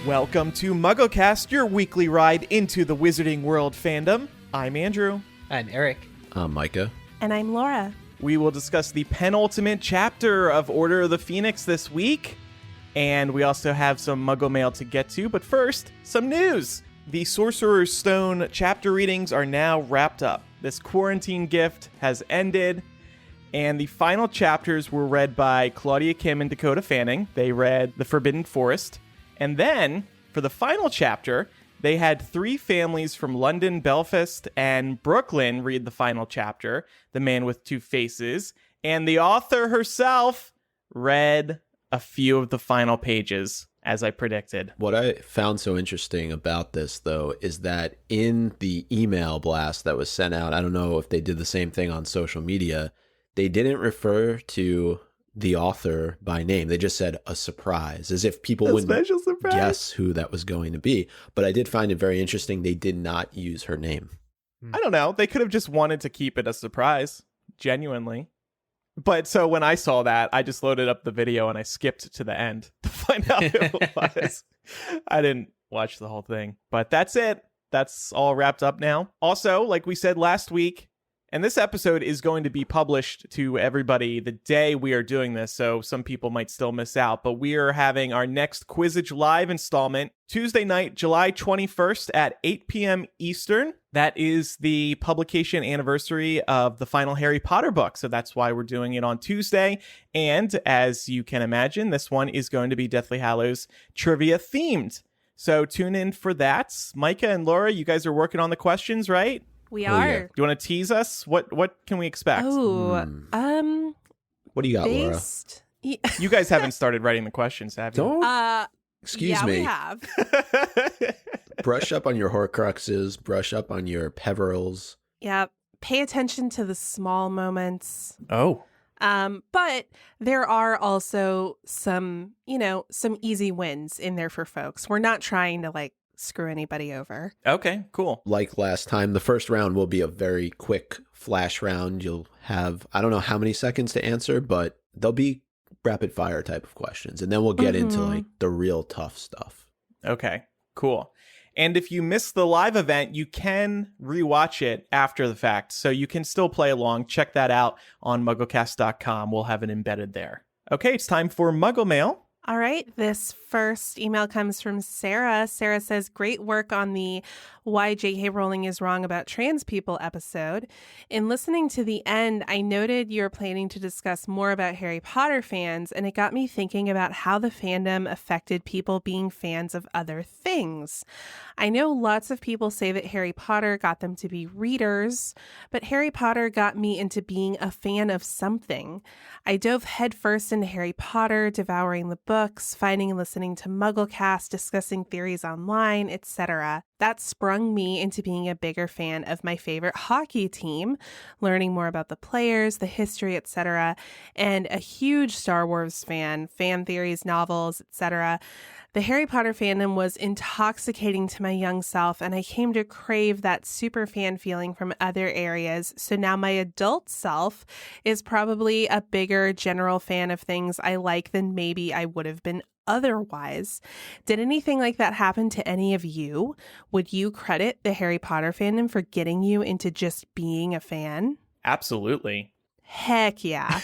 Welcome to MuggleCast, your weekly ride into the Wizarding World fandom. I'm Andrew. I'm Eric. I'm Micah. And I'm Laura. We will discuss the penultimate chapter of Order of the Phoenix this week. And we also have some Muggle Mail to get to. But first, some news. The Sorcerer's Stone chapter readings are now wrapped up. This quarantine gift has ended. And the final chapters were read by Claudia Kim and Dakota Fanning. They read The Forbidden Forest. And then, for the final chapter, they had 3 families from London, Belfast, and Brooklyn read the final chapter, The Man with Two Faces. And the author herself read a few of the final pages, as I predicted. What I found so interesting about this, though, is that in the email blast that was sent out, I don't know if they did the same thing on social media, they didn't refer to the author by name. They just said a surprise, as if people wouldn't guess who that was going to be. But I did find it very interesting. They did not use her name. I don't know. They could have just wanted to keep it a surprise, genuinely. But so when I saw that, I just loaded up the video and I skipped to the end to find out who it was. I didn't watch the whole thing. But that's it. That's all wrapped up now. Also, like we said last week, and this episode is going to be published to everybody the day we are doing this, so some people might still miss out. But we are having our next Quizzage live installment Tuesday night, July 21st at 8 p.m. Eastern. That is the publication anniversary of the final Harry Potter book, so that's why we're doing it on Tuesday. And as you can imagine, this one is going to be Deathly Hallows trivia themed. So tune in for that. Micah and Laura, you guys are working on the questions, right? We are. Yeah. Do you want to tease us? What can we expect? What do you got, Laura? You guys haven't started writing the questions, have you? Don't. Excuse me. We have. Brush up on your Horcruxes. Brush up on your Peverils. Yeah. Pay attention to the small moments. Oh. But there are also some easy wins in there for folks. We're not trying to screw anybody over. Okay, cool. Like last time, the first round will be a very quick flash round. You'll have, I don't know how many seconds to answer, but they'll be rapid fire type of questions. And then we'll get into the real tough stuff. Okay, cool. And if you missed the live event, you can rewatch it after the fact. So you can still play along. Check that out on MuggleCast.com. We'll have it embedded there. Okay, it's time for Muggle Mail. All right, this first email comes from Sarah. Sarah says, great work on the Why J.K. Rowling is Wrong About Trans People episode. In listening to the end, I noted you were planning to discuss more about Harry Potter fans, and it got me thinking about how the fandom affected people being fans of other things. I know lots of people say that Harry Potter got them to be readers, but Harry Potter got me into being a fan of something. I dove headfirst into Harry Potter, devouring the books, finding and listening to MuggleCast, discussing theories online, etc. That sprung me into being a bigger fan of my favorite hockey team, learning more about the players, the history, etc., and a huge Star Wars fan theories, novels, etc. The Harry Potter fandom was intoxicating to my young self, and I came to crave that super fan feeling from other areas. So now my adult self is probably a bigger general fan of things I like than maybe I would have been otherwise. Did anything like that happen to any of you? Would you credit the Harry Potter fandom for getting you into just being a fan? Absolutely. Heck yeah.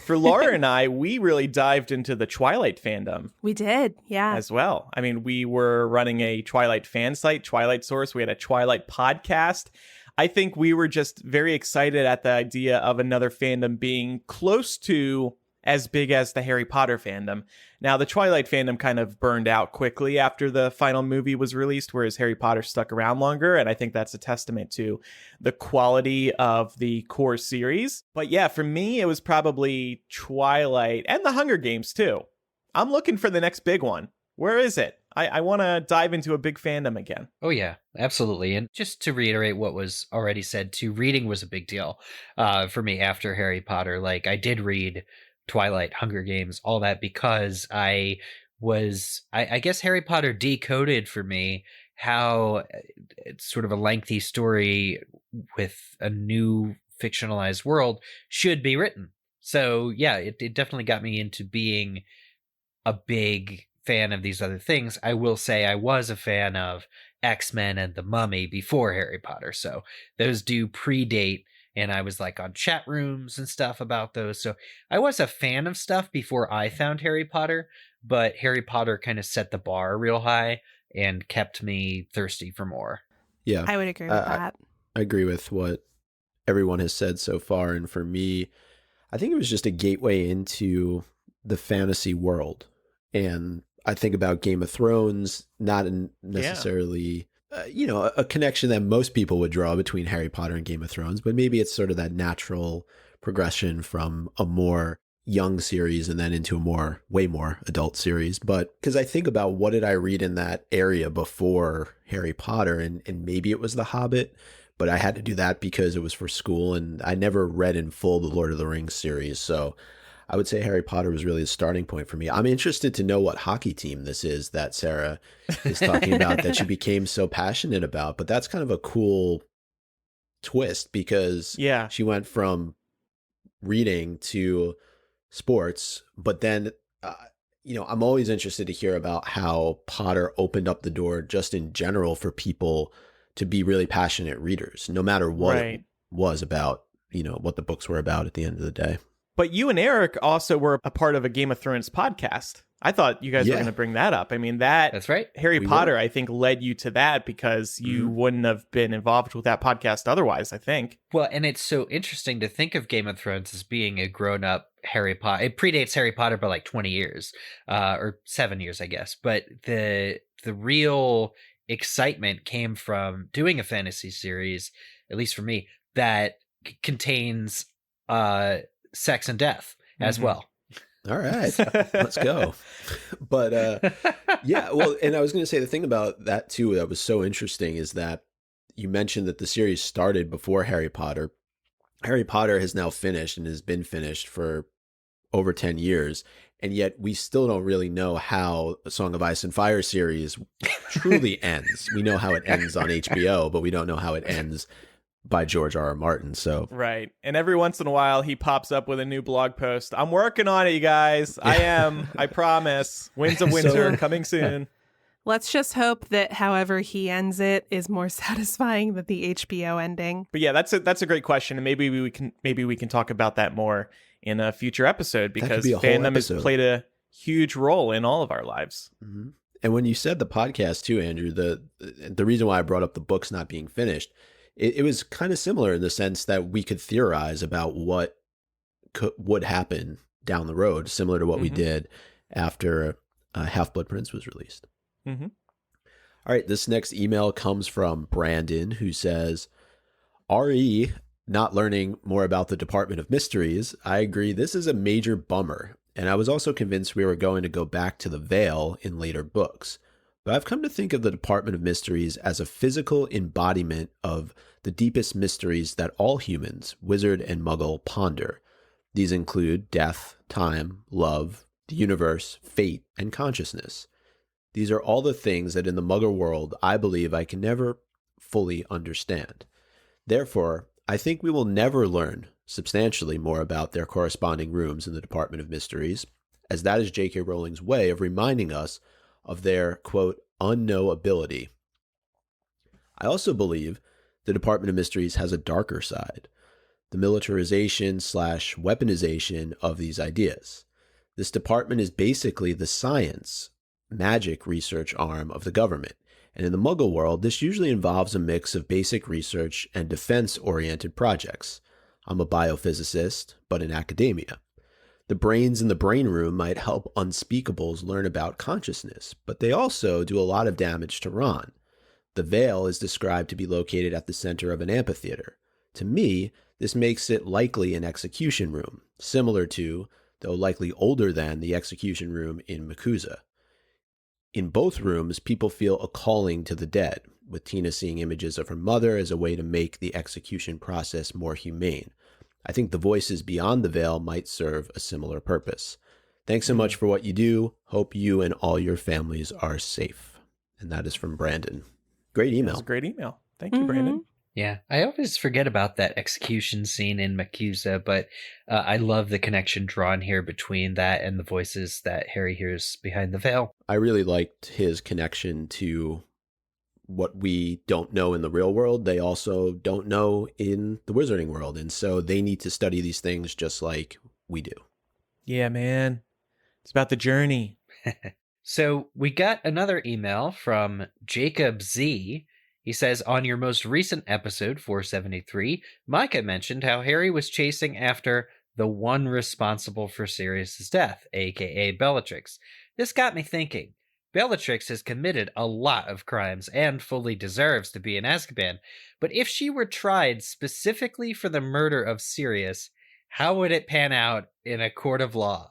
For Laura and I, we really dived into the Twilight fandom. We did, yeah. As well. I mean, we were running a Twilight fan site, Twilight Source. We had a Twilight podcast. I think we were just very excited at the idea of another fandom being close to as big as the Harry Potter fandom. Now, the Twilight fandom kind of burned out quickly after the final movie was released, whereas Harry Potter stuck around longer, and I think that's a testament to the quality of the core series. But yeah, for me, it was probably Twilight and the Hunger Games, too. I'm looking for the next big one. Where is it? I want to dive into a big fandom again. Oh, yeah, absolutely. And just to reiterate what was already said, too, reading was a big deal for me after Harry Potter. I did read Twilight, Hunger Games, all that, because I guess Harry Potter decoded for me how it's sort of a lengthy story with a new fictionalized world should be written. So yeah, it definitely got me into being a big fan of these other things. I will say I was a fan of X-Men and The Mummy before Harry Potter. So those do predate, and I was like on chat rooms and stuff about those. So I was a fan of stuff before I found Harry Potter, but Harry Potter kind of set the bar real high and kept me thirsty for more. Yeah. I would agree with that. I agree with what everyone has said so far. And for me, I think it was just a gateway into the fantasy world. And I think about Game of Thrones, not necessarily, a connection that most people would draw between Harry Potter and Game of Thrones, but maybe it's sort of that natural progression from a more young series and then into a way more adult series. But because I think about what did I read in that area before Harry Potter, and maybe it was The Hobbit, but I had to do that because it was for school, and I never read in full the Lord of the Rings series. So I would say Harry Potter was really the starting point for me. I'm interested to know what hockey team this is that Sarah is talking about that she became so passionate about. But that's kind of a cool twist because she went from reading to sports. But then, I'm always interested to hear about how Potter opened up the door just in general for people to be really passionate readers, no matter what it was about, what the books were about at the end of the day. But you and Eric also were a part of a Game of Thrones podcast. I thought you guys were going to bring that up. I mean, that's right. Harry Potter, I think, led you to that because you wouldn't have been involved with that podcast otherwise, I think. Well, and it's so interesting to think of Game of Thrones as being a grown-up Harry Potter. It predates Harry Potter by like 20 years, or 7 years, I guess. But the real excitement came from doing a fantasy series, at least for me, that contains sex and death as well. All right, let's go. But well, and I was going to say the thing about that too that was so interesting is that you mentioned that the series started before Harry Potter. Harry Potter has now finished and has been finished for over 10 years. And yet we still don't really know how a Song of Ice and Fire series truly ends. We know how it ends on HBO, but we don't know how it ends by George R.R. Martin. So right. And every once in a while he pops up with a new blog post. I'm working on it, you guys. I promise. Winds of Windsor coming soon. Let's just hope that however he ends it is more satisfying than the HBO ending. But yeah, that's a great question, and maybe we can talk about that more in a future episode because fandom has played a huge role in all of our lives. Mm-hmm. And when you said the podcast too, Andrew, the reason why I brought up the books not being finished, it was kind of similar in the sense that we could theorize about what would happen down the road, similar to what we did after Half-Blood Prince was released. Mm-hmm. All right, this next email comes from Brandon, who says, RE not learning more about the Department of Mysteries. I agree, this is a major bummer, and I was also convinced we were going to go back to the Veil in later books. But I've come to think of the Department of Mysteries as a physical embodiment of the deepest mysteries that all humans, wizard and muggle, ponder. These include death, time, love, the universe, fate, and consciousness. These are all the things that in the muggle world I believe I can never fully understand. Therefore, I think we will never learn substantially more about their corresponding rooms in the Department of Mysteries, as that is J.K. Rowling's way of reminding us of their, quote, unknowability. I also believe the Department of Mysteries has a darker side, the militarization/weaponization of these ideas. This department is basically the science, magic research arm of the government, and in the Muggle world, this usually involves a mix of basic research and defense-oriented projects. I'm a biophysicist, but in academia. The brains in the brain room might help unspeakables learn about consciousness, but they also do a lot of damage to Ron. The Veil is described to be located at the center of an amphitheater. To me, this makes it likely an execution room, similar to, though likely older than, the execution room in MUCUZA. In both rooms, people feel a calling to the dead, with Tina seeing images of her mother as a way to make the execution process more humane. I think the voices beyond the Veil might serve a similar purpose. Thanks so much for what you do. Hope you and all your families are safe. And that is from Brandon. Great email. That's a great email. Thank you, Brandon. Yeah, I always forget about that execution scene in MACUSA, but I love the connection drawn here between that and the voices that Harry hears behind the veil. I really liked his connection to what we don't know in the real world. They also don't know in the wizarding world, and so they need to study these things just like we do. Yeah, man. It's about the journey. So we got another email from Jacob Z. He says, on your most recent episode, 473, Micah mentioned how Harry was chasing after the one responsible for Sirius's death, aka Bellatrix. This got me thinking. Bellatrix has committed a lot of crimes and fully deserves to be in Azkaban, but if she were tried specifically for the murder of Sirius, how would it pan out in a court of law?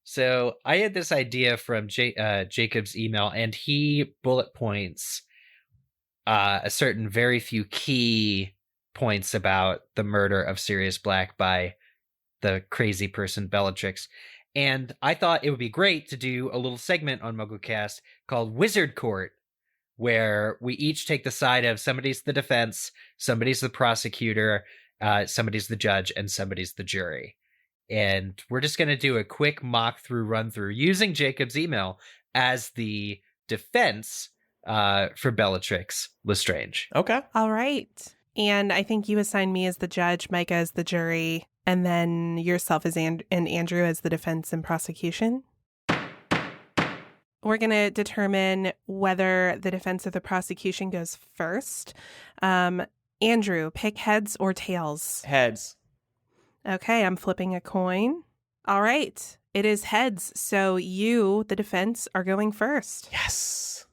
So I had this idea from Jacob's email, and he bullet points a certain very few key points about the murder of Sirius Black by the crazy person Bellatrix. And I thought it would be great to do a little segment on MuggleCast called Wizard Court, where we each take the side of somebody's the defense, somebody's the prosecutor, somebody's the judge, and somebody's the jury. And we're just going to do a quick run through using Jacob's email as the defense for Bellatrix Lestrange. Okay. All right. And I think you assigned me as the judge, Micah as the jury, and then yourself as and Andrew as the defense and prosecution. We're going to determine whether the defense or the prosecution goes first. Andrew, pick heads or tails? Heads. Okay, I'm flipping a coin. All right. It is heads. So you, the defense, are going first. Yes.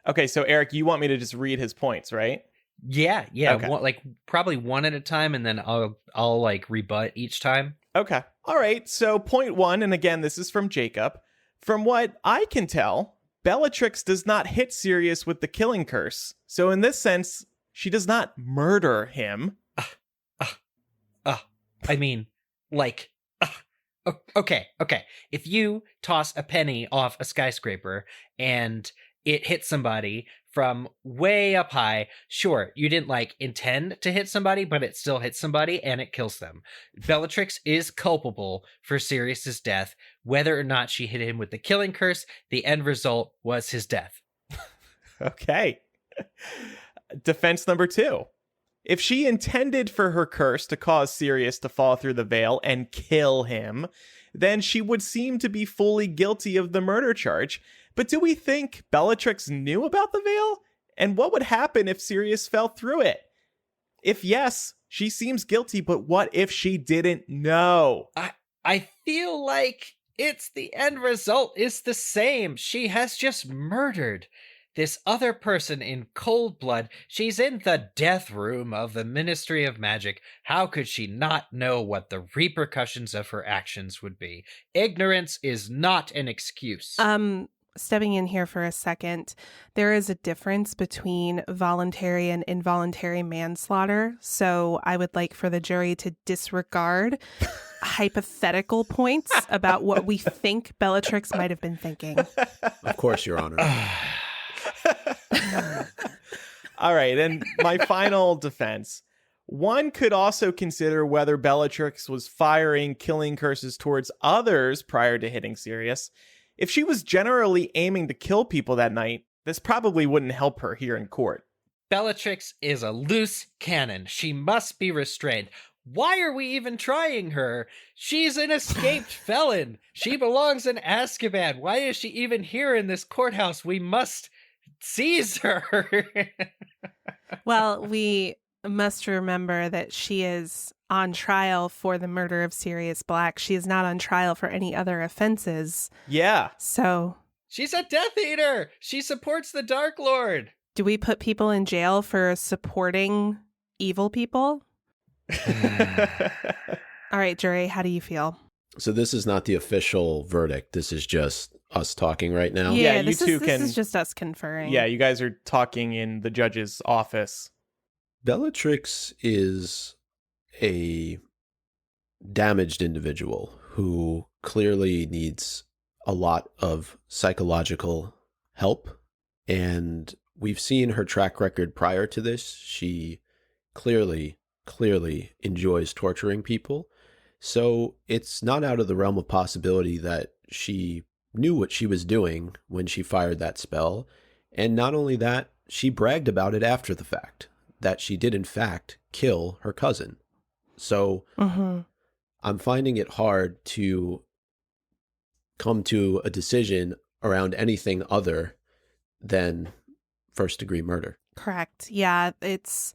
Okay, so Eric, you want me to just read his points, right? Yeah. Okay. Probably one at a time, and then I'll like rebut each time. Okay. All right. So point 1, and again, this is from Jacob. From what I can tell, Bellatrix does not hit Sirius with the killing curse. So in this sense, she does not murder him. Okay. If you toss a penny off a skyscraper and it hits somebody from way up high, sure, you didn't intend to hit somebody, but it still hits somebody and it kills them. Bellatrix is culpable for Sirius's death. Whether or not she hit him with the killing curse, the end result was his death. Okay. Defense number 2. If she intended for her curse to cause Sirius to fall through the veil and kill him, then she would seem to be fully guilty of the murder charge. But do we think Bellatrix knew about the veil? And what would happen if Sirius fell through it? If yes, she seems guilty, but what if she didn't know? I feel like it's the end result is the same. She has just murdered this other person in cold blood. She's in the death room of the Ministry of Magic. How could she not know what the repercussions of her actions would be? Ignorance is not an excuse. Stepping in here for a second, there is a difference between voluntary and involuntary manslaughter. So I would like for the jury to disregard hypothetical points about what we think Bellatrix might have been thinking. Of course, Your Honor. All right, and my final defense. One could also consider whether Bellatrix was firing killing curses towards others prior to hitting Sirius. If she was generally aiming to kill people that night, this probably wouldn't help her here in court. Bellatrix is a loose cannon. She must be restrained. Why are we even trying her? She's an escaped felon. She belongs in Azkaban. Why is she even here in this courthouse? We must seize her. Well, we must remember that she is on trial for the murder of Sirius Black. She is not on trial for any other offenses. Yeah. So she's a Death Eater. She supports the Dark Lord. do we put people in jail for supporting evil people? All right, jury, how do you feel? So this is not the official verdict. This is just us talking right now. Yeah, this is just us conferring. Yeah, you guys are talking in the judge's office. Bellatrix is a damaged individual who clearly needs a lot of psychological help. And we've seen her track record prior to this. She clearly enjoys torturing people. So it's not out of the realm of possibility that she knew what she was doing when she fired that spell. And not only that, she bragged about it after the fact, that she did in fact kill her cousin. So I'm finding it hard to come to a decision around anything other than first-degree murder. Correct. Yeah, it's...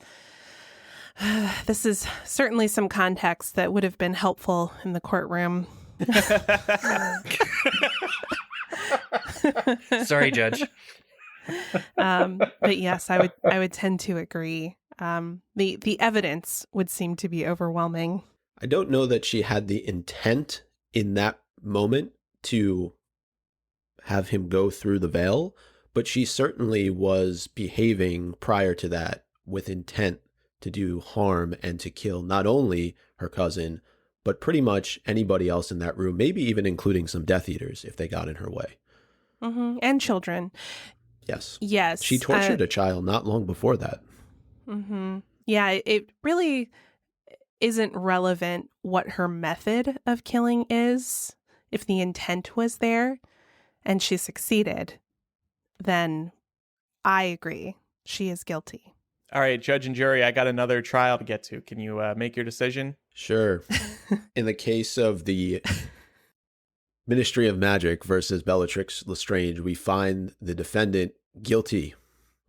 this is certainly some context that would have been helpful in the courtroom. Sorry, Judge. But yes, I would tend to agree. The evidence would seem to be overwhelming. I don't know that she had the intent in that moment to have him go through the veil, but she certainly was behaving prior to that with intent to do harm and to kill not only her cousin, but pretty much anybody else in that room, maybe even including some Death Eaters if they got in her way. And children. Yes. She tortured a child not long before that. Yeah, it really isn't relevant what her method of killing is. If the intent was there and she succeeded, then I agree. She is guilty. All right, judge and jury, I got another trial to get to. Can you make your decision? Sure. In the case of the Ministry of Magic versus Bellatrix Lestrange, we find the defendant guilty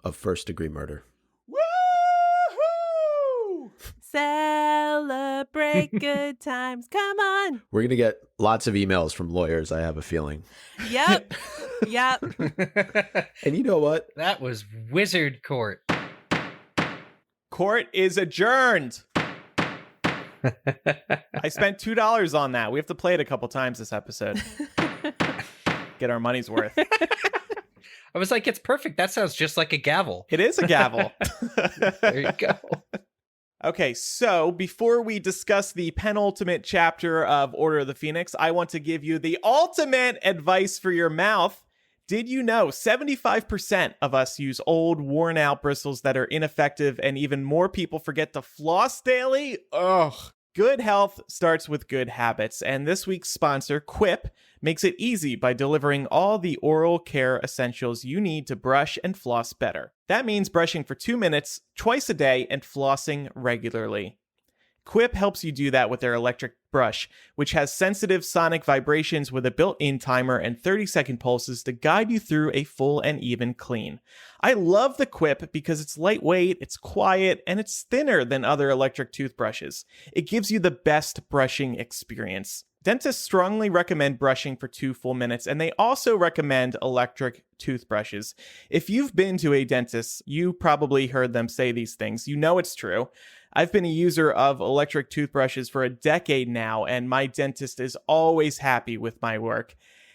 of first-degree murder. Woohoo! Celebrate good times. Come on. We're going to get lots of emails from lawyers, I have a feeling. Yep. And you know what? That was Wizard Court. Court is adjourned. I spent $2 on that. We have to play it a couple times this episode. Get our money's worth. I was like, it's perfect. That sounds just like a gavel. It is a gavel. There you go. Okay, so before we discuss the penultimate chapter of Order of the Phoenix, I want to give you the ultimate advice for your mouth. Did you know 75% of us use old, worn-out bristles that are ineffective, and even more people forget to floss daily? Ugh. Good health starts with good habits, and this week's sponsor, Quip, makes it easy by delivering all the oral care essentials you need to brush and floss better. That means brushing for 2 minutes, twice a day, and flossing regularly. Quip helps you do that with their electric brush, which has sensitive sonic vibrations with a built-in timer and 30-second pulses to guide you through a full and even clean. I love the Quip because it's lightweight, it's quiet, and it's thinner than other electric toothbrushes. It gives you the best brushing experience. Dentists strongly recommend brushing for 2 full minutes, and they also recommend electric toothbrushes. If you've been to a dentist, you probably heard them say these things. You know it's true. I've been a user of electric toothbrushes for a decade now, and my dentist is always happy with my work.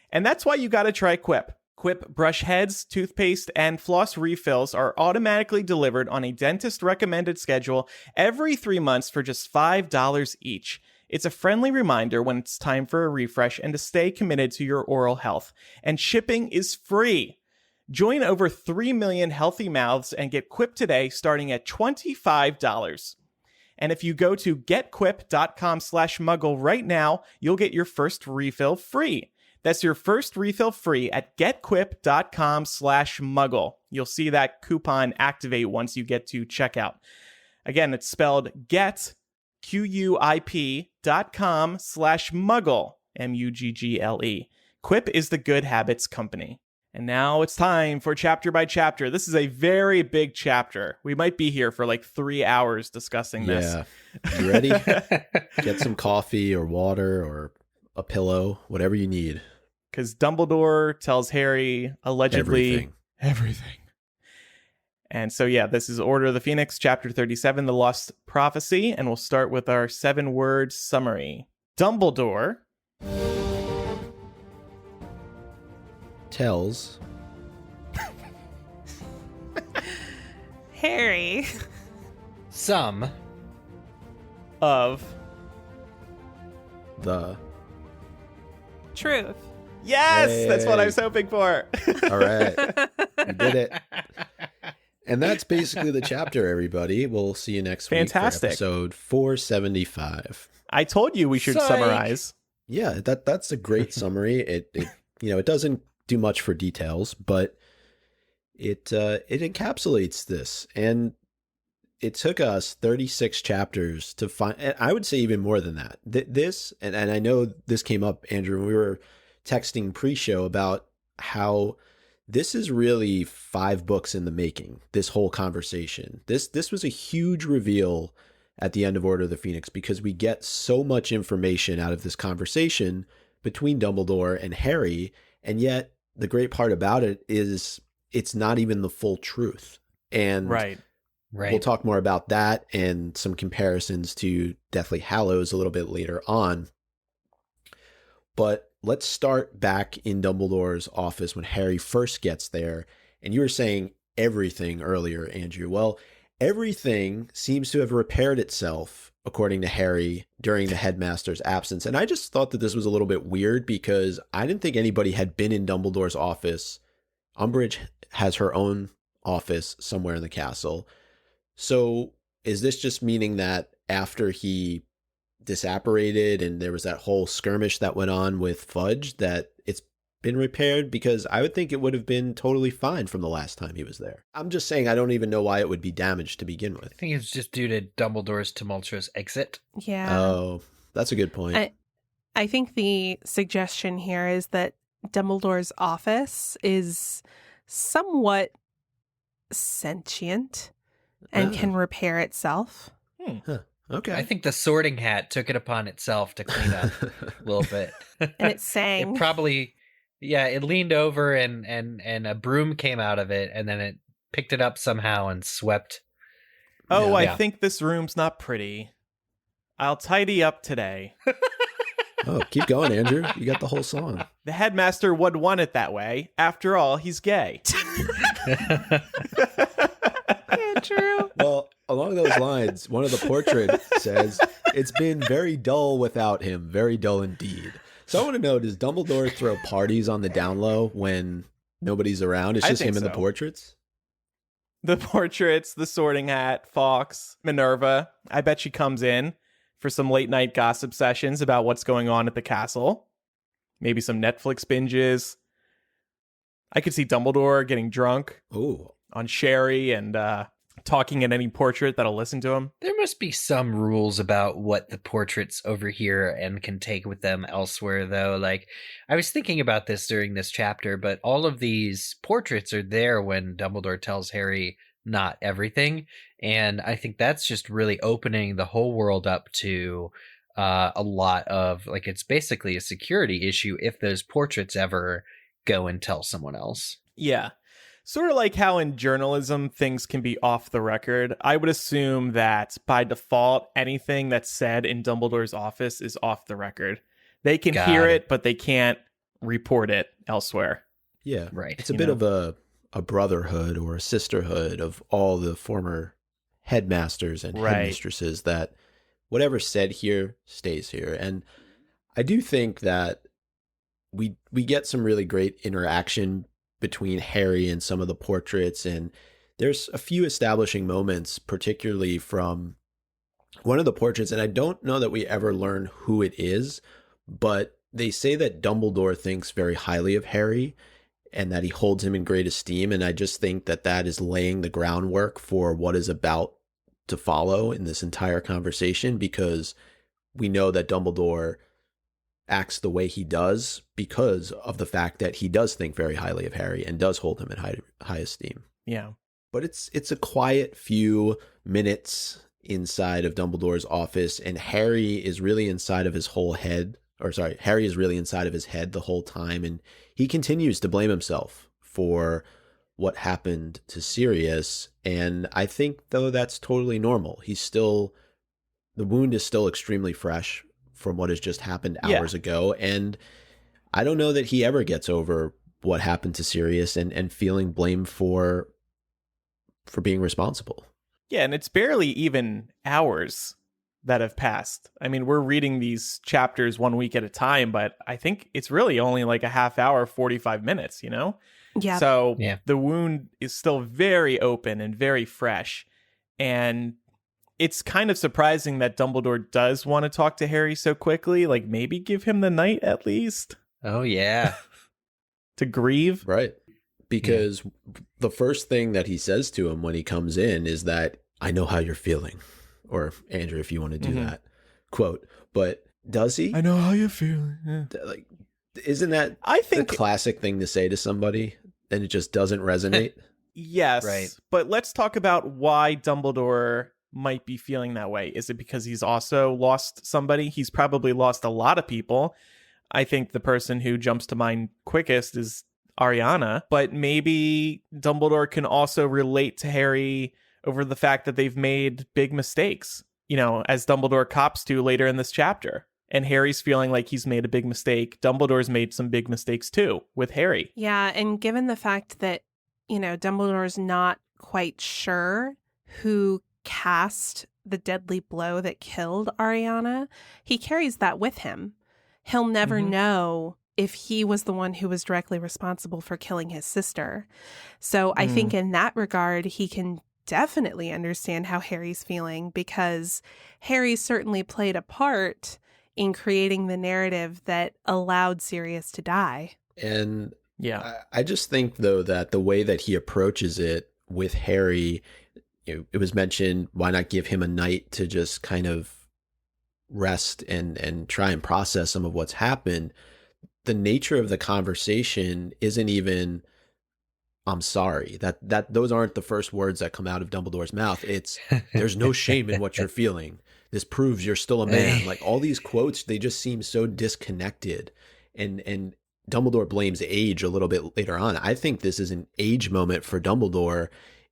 And that's why you gotta try Quip. Quip brush heads, toothpaste, and floss refills are automatically delivered on a dentist-recommended schedule every 3 months for just $5 each. It's a friendly reminder when it's time for a refresh and to stay committed to your oral health. And shipping is free. Join over 3 million healthy mouths and get Quip today starting at $25. And if you go to getquip.com/muggle right now, you'll get your first refill free. That's your first refill free at getquip.com/muggle. You'll see that coupon activate once you get to checkout. Again, it's spelled QUIP.com/muggle, MUGGLE. Quip is the good habits company. And now it's time for chapter by chapter. This is a very big chapter. We might be here for like 3 hours discussing this. Yeah. You ready? Get some coffee or water or a pillow, whatever you need. Because Dumbledore tells Harry allegedly everything. And so, yeah, this is Order of the Phoenix, chapter 37, The Lost Prophecy. And we'll start with our 7-word summary. Dumbledore tells Harry some of the truth. Yes, Hey. That's what I was hoping for. All right. You did it. And that's basically the chapter, everybody. We'll see you next week for Fantastic. episode 475. I told you we should Psych. summarize. Yeah, that's a great summary. It doesn't do much for details, but it encapsulates this. And it took us 36 chapters to find, and I would say even more than that. This, and I know this came up, Andrew, when we were texting pre-show about how this is really 5 books in the making, this whole conversation. This was a huge reveal at the end of Order of the Phoenix because we get so much information out of this conversation between Dumbledore and Harry, and yet the great part about it is it's not even the full truth. And Right. we'll talk more about that and some comparisons to Deathly Hallows a little bit later on. But let's start back in Dumbledore's office when Harry first gets there. And you were saying everything earlier, Andrew. Well, everything seems to have repaired itself, according to Harry, during the headmaster's absence. And I just thought that this was a little bit weird because I didn't think anybody had been in Dumbledore's office. Umbridge has her own office somewhere in the castle. So is this just meaning that after he disapparated and there was that whole skirmish that went on with Fudge that it's been repaired? Because I would think it would have been totally fine from the last time he was there. I'm just saying I don't even know why it would be damaged to begin with. I think it's just due to Dumbledore's tumultuous exit. Yeah. Oh, that's a good point. I think the suggestion here is that Dumbledore's office is somewhat sentient and can repair itself. Okay. I think the Sorting Hat took it upon itself to clean up a little bit. And it sang. It probably, it leaned over and a broom came out of it, and then it picked it up somehow and swept. Oh, Yeah. I think this room's not pretty. I'll tidy up today. Oh, keep going, Andrew. You got the whole song. The headmaster would want it that way. After all, he's gay. Yeah, true. Well, along those lines, one of the portraits says, "It's been very dull without him, very dull indeed." So I want to know, does Dumbledore throw parties on the down low when nobody's around? It's I just him think and the so. portraits? The portraits, the Sorting Hat, Fawkes, Minerva. I bet she comes in for some late night gossip sessions about what's going on at the castle. Maybe some Netflix binges. I could see Dumbledore getting drunk Oh, on sherry and talking at any portrait that'll listen to him. There must be some rules about what the portraits overhear and can take with them elsewhere, though. Like, I was thinking about this during this chapter, but all of these portraits are there when Dumbledore tells Harry not everything. And I think that's just really opening the whole world up to a lot of, like, it's basically a security issue if those portraits ever go and tell someone else. Yeah. Sort of like how in journalism things can be off the record. I would assume that by default, anything that's said in Dumbledore's office is off the record. They can Got hear it. it, but they can't report it elsewhere. yeah. Right. It's a You bit know. of a brotherhood or a sisterhood of all the former headmasters and Right. headmistresses that whatever's said here stays here. And I do think that we get some really great interaction between Harry and some of the portraits, and there's a few establishing moments, particularly from one of the portraits, and I don't know that we ever learn who it is, but they say that Dumbledore thinks very highly of Harry and that he holds him in great esteem, and I just think that that is laying the groundwork for what is about to follow in this entire conversation, because we know that Dumbledore acts the way he does because of the fact that he does think very highly of Harry and does hold him in high esteem. Yeah. But it's a quiet few minutes inside of Dumbledore's office, and Harry is really inside of his Harry is really inside of his head the whole time, and he continues to blame himself for what happened to Sirius. And I think, though, that's totally normal. The wound is still extremely fresh from what has just happened hours ago. And I don't know that he ever gets over what happened to Sirius and feeling blamed for being responsible. Yeah, and it's barely even hours that have passed. I mean, we're reading these chapters 1 week at a time, but I think it's really only like a half hour, 45 minutes, you know? Yeah. So Yeah. the wound is still very open and very fresh. And it's kind of surprising that Dumbledore does want to talk to Harry so quickly. Like, maybe give him the night at least Oh, yeah. to grieve. Right. Because the first thing that he says to him when he comes in is that, I know how you're feeling. Or, Andrew, if you want to do that quote. But does he? I know how you're feeling. Yeah. Like, isn't that I think the classic thing to say to somebody and it just doesn't resonate? yes. Right. But let's talk about why Dumbledore might be feeling that way. Is it because he's also lost somebody? He's probably lost a lot of people. I think the person who jumps to mind quickest is Ariana, but maybe Dumbledore can also relate to Harry over the fact that they've made big mistakes, you know, as Dumbledore cops to later in this chapter. And Harry's feeling like he's made a big mistake. Dumbledore's made some big mistakes too with Harry. Yeah, and given the fact that, you know, Dumbledore's not quite sure who cast the deadly blow that killed Ariana, he carries that with him. He'll never know if he was the one who was directly responsible for killing his sister. So I think in that regard, he can definitely understand how Harry's feeling, because Harry certainly played a part in creating the narrative that allowed Sirius to die. And Yeah. I just think, though, that the way that he approaches it with Harry, you know, it was mentioned, why not give him a night to just kind of rest and try and process some of what's happened. The nature of the conversation isn't even, I'm sorry. That those aren't the first words that come out of Dumbledore's mouth. It's, there's no shame in what you're feeling. This proves you're still a man. Like, all these quotes, they just seem so disconnected. And Dumbledore blames age a little bit later on. I think this is an age moment for Dumbledore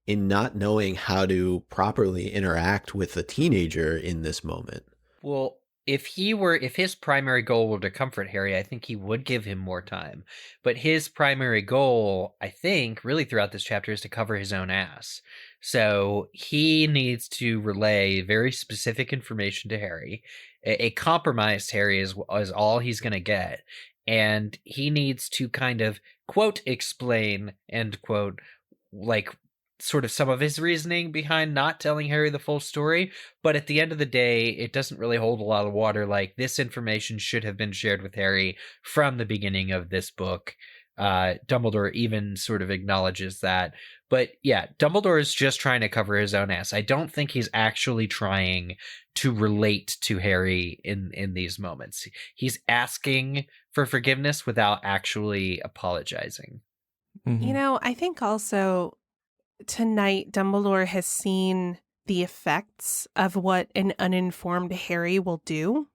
in not knowing how to properly interact with a teenager in this moment. Well, if his primary goal were to comfort Harry, I think he would give him more time. But his primary goal, I think, really throughout this chapter is to cover his own ass. So he needs to relay very specific information to Harry. A compromised Harry is all he's going to get. And he needs to kind of, quote, explain, end quote, like, sort of some of his reasoning behind not telling Harry the full story. But at the end of the day, it doesn't really hold a lot of water. Like, this information should have been shared with Harry from the beginning of this book. Dumbledore even sort of acknowledges that. But yeah, Dumbledore is just trying to cover his own ass. I don't think he's actually trying to relate to Harry in these moments. He's asking for forgiveness without actually apologizing. Mm-hmm. You know, I think also tonight Dumbledore has seen the effects of what an uninformed Harry will do,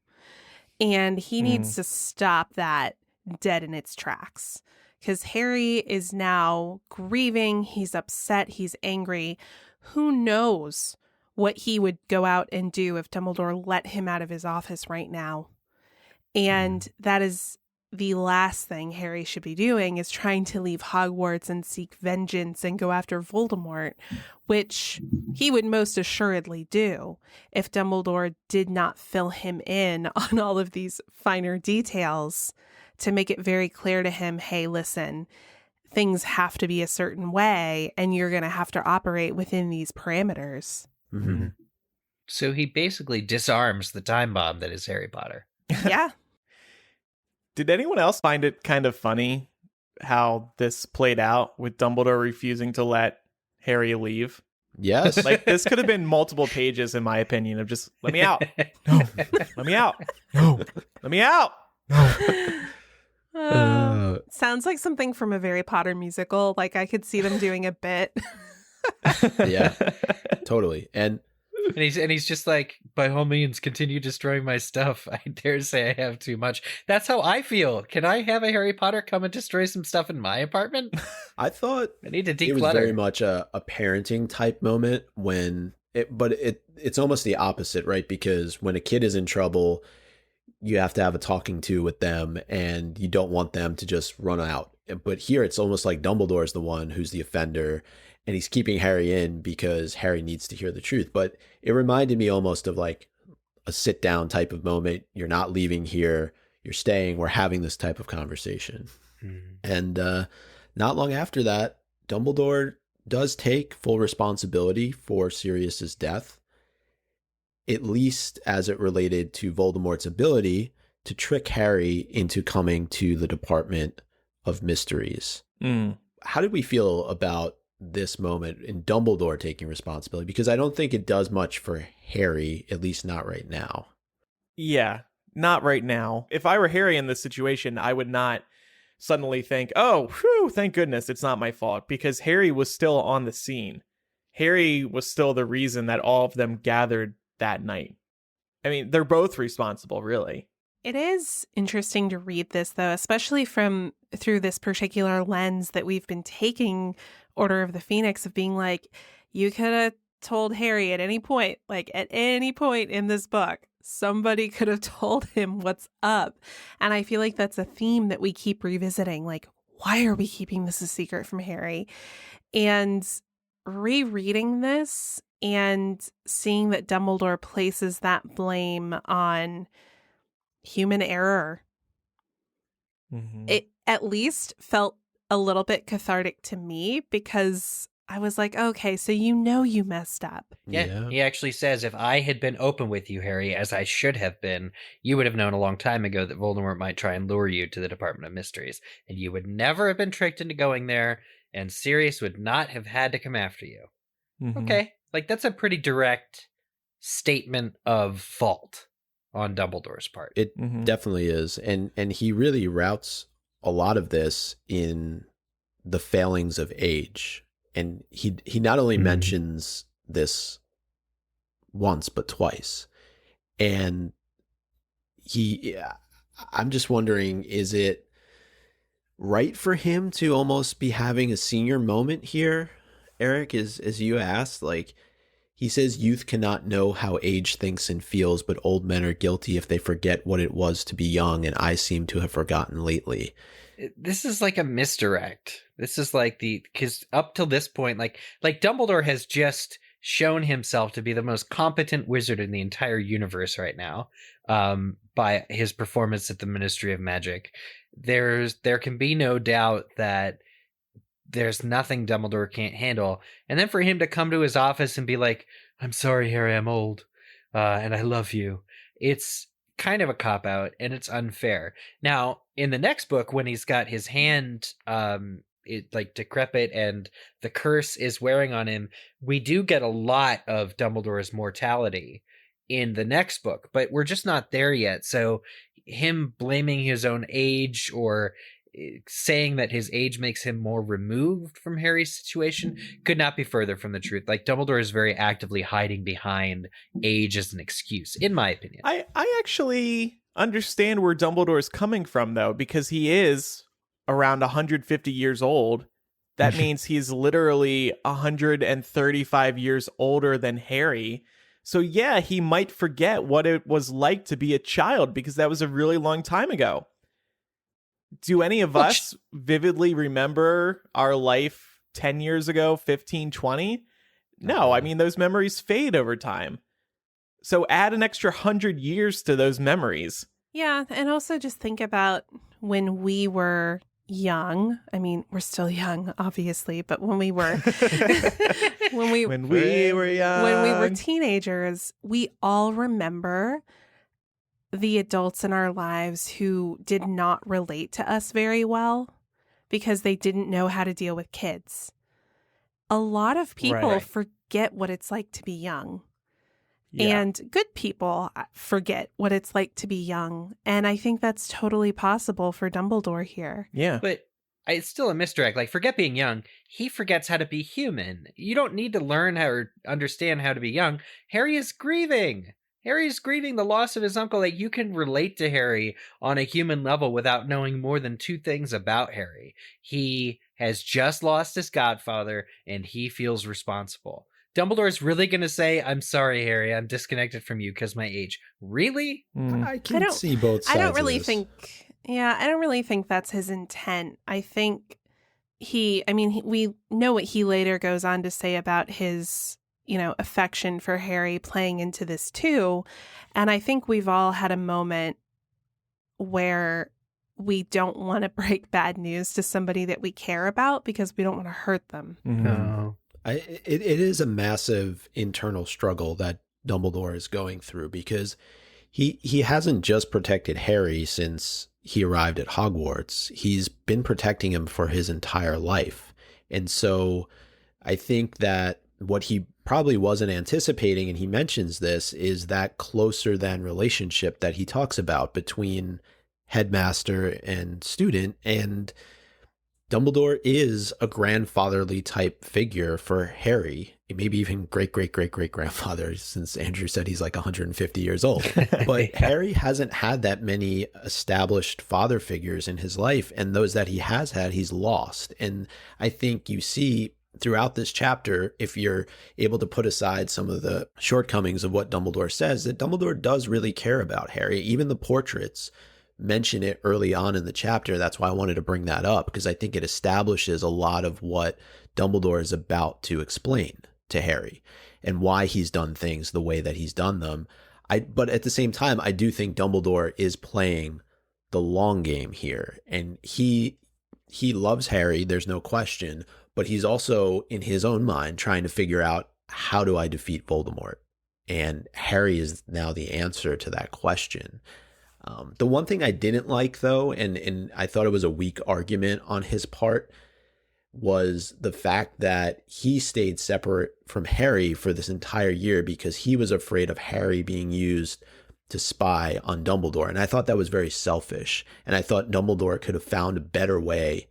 and he needs to stop that dead in its tracks, because Harry is now grieving, he's upset, he's angry. Who knows what he would go out and do if Dumbledore let him out of his office right now. And that is the last thing Harry should be doing, is trying to leave Hogwarts and seek vengeance and go after Voldemort, which he would most assuredly do if Dumbledore did not fill him in on all of these finer details to make it very clear to him, hey, listen, things have to be a certain way and you're going to have to operate within these parameters. Mm-hmm. So he basically disarms the time bomb that is Harry Potter. Yeah. Did anyone else find it kind of funny how this played out with Dumbledore refusing to let Harry leave? Yes. Like, this could have been multiple pages, in my opinion, of just, let me out. No. Let me out. No. Let me out. No. Sounds like something from a Harry Potter musical. Like, I could see them doing a bit. Yeah, totally. And he's just like, by all means, continue destroying my stuff. I dare say I have too much. That's how I feel. Can I have a Harry Potter come and destroy some stuff in my apartment? I thought I need to declutter. it was very much a parenting type moment but it's almost the opposite, right? Because when a kid is in trouble, you have to have a talking to with them and you don't want them to just run out. But here it's almost like Dumbledore is the one who's the offender and he's keeping Harry in because Harry needs to hear the truth. But it reminded me almost of like a sit down type of moment. You're not leaving here. You're staying. We're having this type of conversation. And not long after that, Dumbledore does take full responsibility for Sirius's death, at least as it related to Voldemort's ability to trick Harry into coming to the Department of Mysteries. How did we feel about this moment in Dumbledore taking responsibility? Because I don't think it does much for Harry, at least not right now. Yeah, not right now. If I were Harry in this situation, I would not suddenly think, oh, whew, thank goodness it's not my fault, because Harry was still on the scene. Harry was still the reason that all of them gathered that night. I mean, they're both responsible, really. It is interesting to read this, though, especially through this particular lens that we've been taking Order of the Phoenix, of being like, you could have told Harry at any point in this book, somebody could have told him what's up. And I feel like that's a theme that we keep revisiting. Like, why are we keeping this a secret from Harry? And rereading this and seeing that Dumbledore places that blame on human error, it at least felt a little bit cathartic to me, because I was like, okay, so you messed up. Yeah, he actually says, if I had been open with you, Harry, as I should have been, you would have known a long time ago that Voldemort might try and lure you to the Department of Mysteries, and you would never have been tricked into going there, and Sirius would not have had to come after you. Okay, like, that's a pretty direct statement of fault on Dumbledore's part. It definitely is. And he really routes a lot of this in the failings of age. And he not only mentions this once, but twice. And I'm just wondering, is it right for him to almost be having a senior moment here, Eric, as you asked? Like, he says youth cannot know how age thinks and feels, but old men are guilty if they forget what it was to be young, and I seem to have forgotten lately. This is like a misdirect. This is like because up till this point, like Dumbledore has just shown himself to be the most competent wizard in the entire universe right now, by his performance at the Ministry of Magic. There can be no doubt that there's nothing Dumbledore can't handle. And then for him to come to his office and be like, I'm sorry, Harry, I'm old, and I love you. It's kind of a cop-out, and it's unfair. Now, in the next book, when he's got his hand decrepit and the curse is wearing on him, we do get a lot of Dumbledore's mortality in the next book, but we're just not there yet. So him blaming his own age or saying that his age makes him more removed from Harry's situation could not be further from the truth. Like, Dumbledore is very actively hiding behind age as an excuse, in my opinion. I actually understand where Dumbledore is coming from, though, because he is around 150 years old. That means he's literally 135 years older than Harry. So yeah, he might forget what it was like to be a child, because that was a really long time ago. Do any of us vividly remember our life 10 years ago, 15, 20? No, I mean, those memories fade over time. So add an extra 100 years to those memories. Yeah, and also just think about when we were young. I mean, we're still young, obviously, but when we were when we were young, when we were teenagers, we all remember the adults in our lives who did not relate to us very well because they didn't know how to deal with kids. A lot of people forget what it's like to be young. Yeah. And good people forget what it's like to be young. And I think that's totally possible for Dumbledore here. Yeah. But it's still a misdirect. Like, forget being young. He forgets how to be human. You don't need to learn how or understand how to be young. Harry is grieving. Harry's grieving the loss of his uncle. Like, you can relate to Harry on a human level without knowing more than two things about Harry. He has just lost his godfather, and he feels responsible. Dumbledore is really going to say, I'm sorry, Harry, I'm disconnected from you because my age. Really? I can see both sides. I don't really of this. I don't really think that's his intent. I think we know what he later goes on to say about his, affection for Harry playing into this too. And I think we've all had a moment where we don't want to break bad news to somebody that we care about because we don't want to hurt them. Oh. It is a massive internal struggle that Dumbledore is going through, because he hasn't just protected Harry since he arrived at Hogwarts. He's been protecting him for his entire life. And so I think that what he probably wasn't anticipating, and he mentions this, is that closer than relationship that he talks about between headmaster and student. And Dumbledore is a grandfatherly type figure for Harry, maybe even great-great-great-great-grandfather, since Andrew said he's like 150 years old. But yeah. Harry hasn't had that many established father figures in his life, and those that he has had, he's lost. And I think you see throughout this chapter, if you're able to put aside some of the shortcomings of what Dumbledore says, that Dumbledore does really care about Harry. Even the portraits mention it early on in the chapter. That's why I wanted to bring that up, because I think it establishes a lot of what Dumbledore is about to explain to Harry and why he's done things the way that he's done them. But at the same time, I do think Dumbledore is playing the long game here, and he loves Harry, there's no question, but he's also in his own mind trying to figure out, how do I defeat Voldemort? And Harry is now the answer to that question. The one thing I didn't like, though, and I thought it was a weak argument on his part, was the fact that he stayed separate from Harry for this entire year because he was afraid of Harry being used to spy on Dumbledore. And I thought that was very selfish. And I thought Dumbledore could have found a better way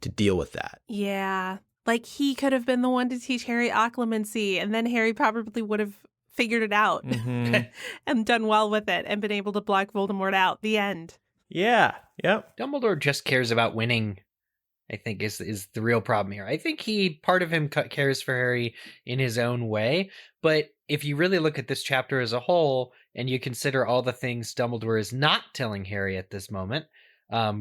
to deal with that. Yeah. Like, he could have been the one to teach Harry occlumency, and then Harry probably would have figured it out and done well with it and been able to block Voldemort out. The end. Yeah. Yep. Dumbledore just cares about winning, I think, is the real problem here. I think part of him cares for Harry in his own way, but if you really look at this chapter as a whole and you consider all the things Dumbledore is not telling Harry at this moment,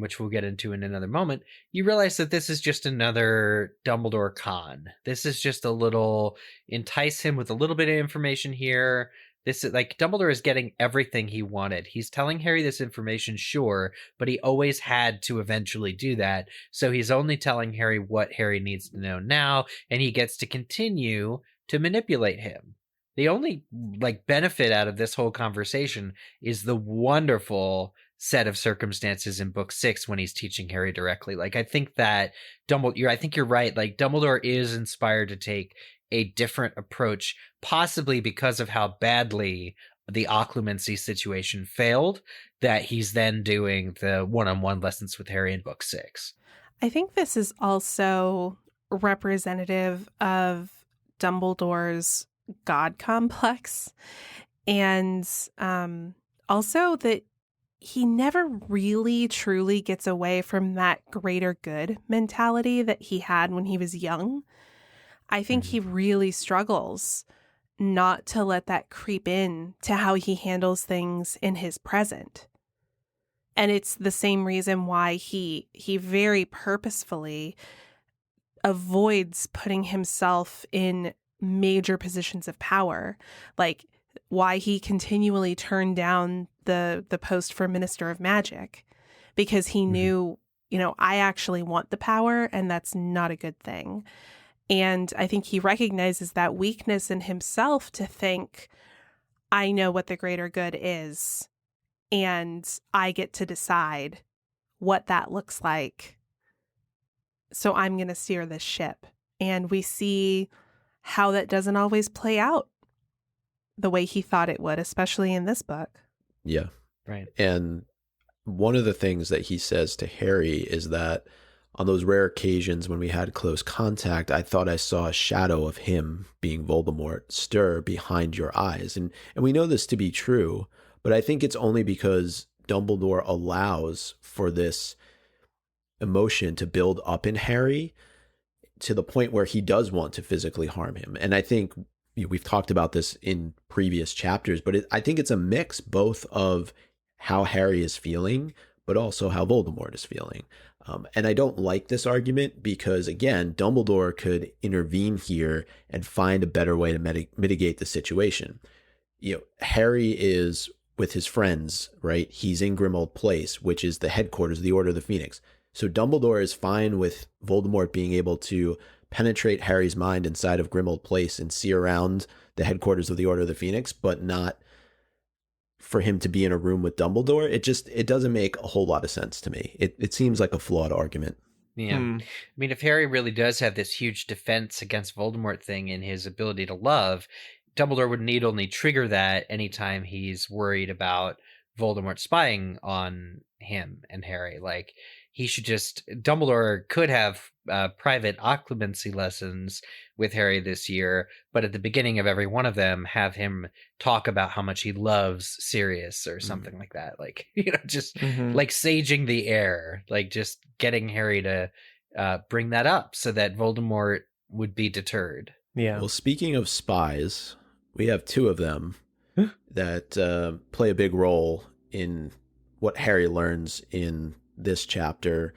which we'll get into in another moment, you realize that this is just another Dumbledore con. This is just a little entice him with a little bit of information here. This is like, Dumbledore is getting everything he wanted. He's telling Harry this information, sure, but he always had to eventually do that. So he's only telling Harry what Harry needs to know now, and he gets to continue to manipulate him. The only benefit out of this whole conversation is the wonderful set of circumstances in book 6 when he's teaching Harry directly. I think that I think you're right. Dumbledore is inspired to take a different approach, possibly because of how badly the occlumency situation failed, that he's then doing the one-on-one lessons with Harry in book 6. I think this is also representative of Dumbledore's God complex, and also that he never really truly gets away from that greater good mentality that he had when he was young. I think he really struggles not to let that creep in to how he handles things in his present. And it's the same reason why he very purposefully avoids putting himself in major positions of power, like why he continually turned down the post for Minister of Magic, because he knew, I actually want the power, and that's not a good thing. And I think he recognizes that weakness in himself to think, I know what the greater good is, and I get to decide what that looks like. So I'm going to steer this ship. And we see how that doesn't always play out the way he thought it would, especially in this book. Yeah. Right. And one of the things that he says to Harry is that on those rare occasions when we had close contact, I thought I saw a shadow of him, being Voldemort, stir behind your eyes. And we know this to be true, but I think it's only because Dumbledore allows for this emotion to build up in Harry to the point where he does want to physically harm him. And I think we've talked about this in previous chapters, but I think it's a mix both of how Harry is feeling, but also how Voldemort is feeling. And I don't like this argument because, again, Dumbledore could intervene here and find a better way to mitigate the situation. Harry is with his friends, right? He's in Grimmauld Place, which is the headquarters of the Order of the Phoenix. So Dumbledore is fine with Voldemort being able to penetrate Harry's mind inside of Grimmauld Place and see around the headquarters of the Order of the Phoenix, but not for him to be in a room with Dumbledore. It doesn't make a whole lot of sense to me. It seems like a flawed argument. Yeah. I mean, if Harry really does have this huge defense against Voldemort thing in his ability to love, Dumbledore would need only trigger that anytime he's worried about Voldemort spying on him and Harry. Like, he should just... Dumbledore could have private occlumency lessons with Harry this year, but at the beginning of every one of them, have him talk about how much he loves Sirius or something like that. Like, just like saging the air, like just getting Harry to bring that up so that Voldemort would be deterred. Yeah. Well, speaking of spies, we have two of them that play a big role in what Harry learns in this chapter.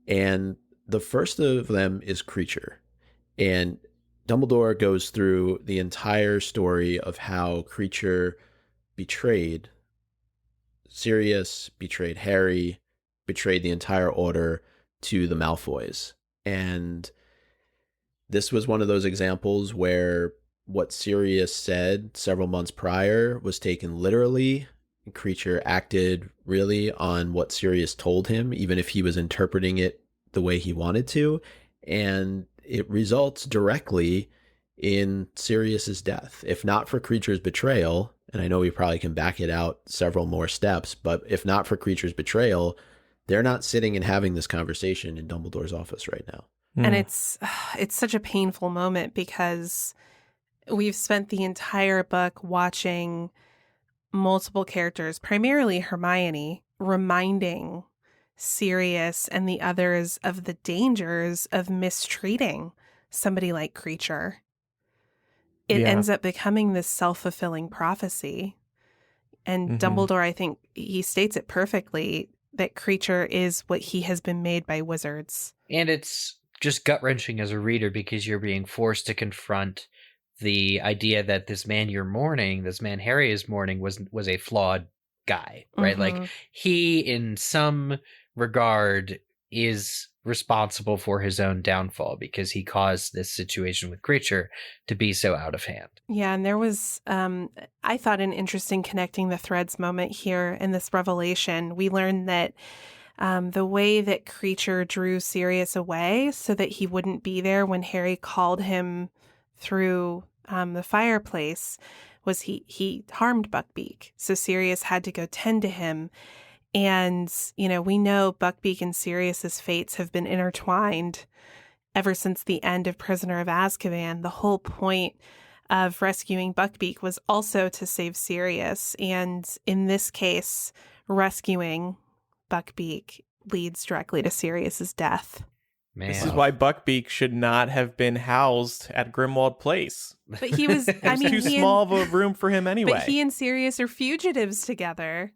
And the first of them is Kreacher. And Dumbledore goes through the entire story of how Kreacher betrayed Sirius, betrayed Harry, betrayed the entire order to the Malfoys. And this was one of those examples where what Sirius said several months prior was taken literally. Kreacher acted really on what Sirius told him, even if he was interpreting it the way he wanted to. And it results directly in Sirius's death. If not for Kreacher's betrayal, and I know we probably can back it out several more steps, but if not for Kreacher's betrayal, they're not sitting and having this conversation in Dumbledore's office right now. And it's such a painful moment because we've spent the entire book watching multiple characters, primarily Hermione, reminding Sirius and the others of the dangers of mistreating somebody like Kreacher. It ends up becoming this self-fulfilling prophecy. And Dumbledore, I think he states it perfectly, that Kreacher is what he has been made by wizards. And it's just gut-wrenching as a reader because you're being forced to confront the idea that this man you're mourning, this man Harry is mourning, was a flawed guy, right? Like, he, in some regard, is responsible for his own downfall because he caused this situation with Kreacher to be so out of hand. Yeah, and there was, I thought, an interesting connecting the threads moment here in this revelation. We learned that the way that Kreacher drew Sirius away so that he wouldn't be there when Harry called him through the fireplace was he harmed Buckbeak. So Sirius had to go tend to him. And, we know Buckbeak and Sirius's fates have been intertwined ever since the end of Prisoner of Azkaban. The whole point of rescuing Buckbeak was also to save Sirius. And in this case, rescuing Buckbeak leads directly to Sirius's death. Man. This is why Buckbeak should not have been housed at Grimmauld Place. But he was, too small of a room for him anyway. But he and Sirius are fugitives together.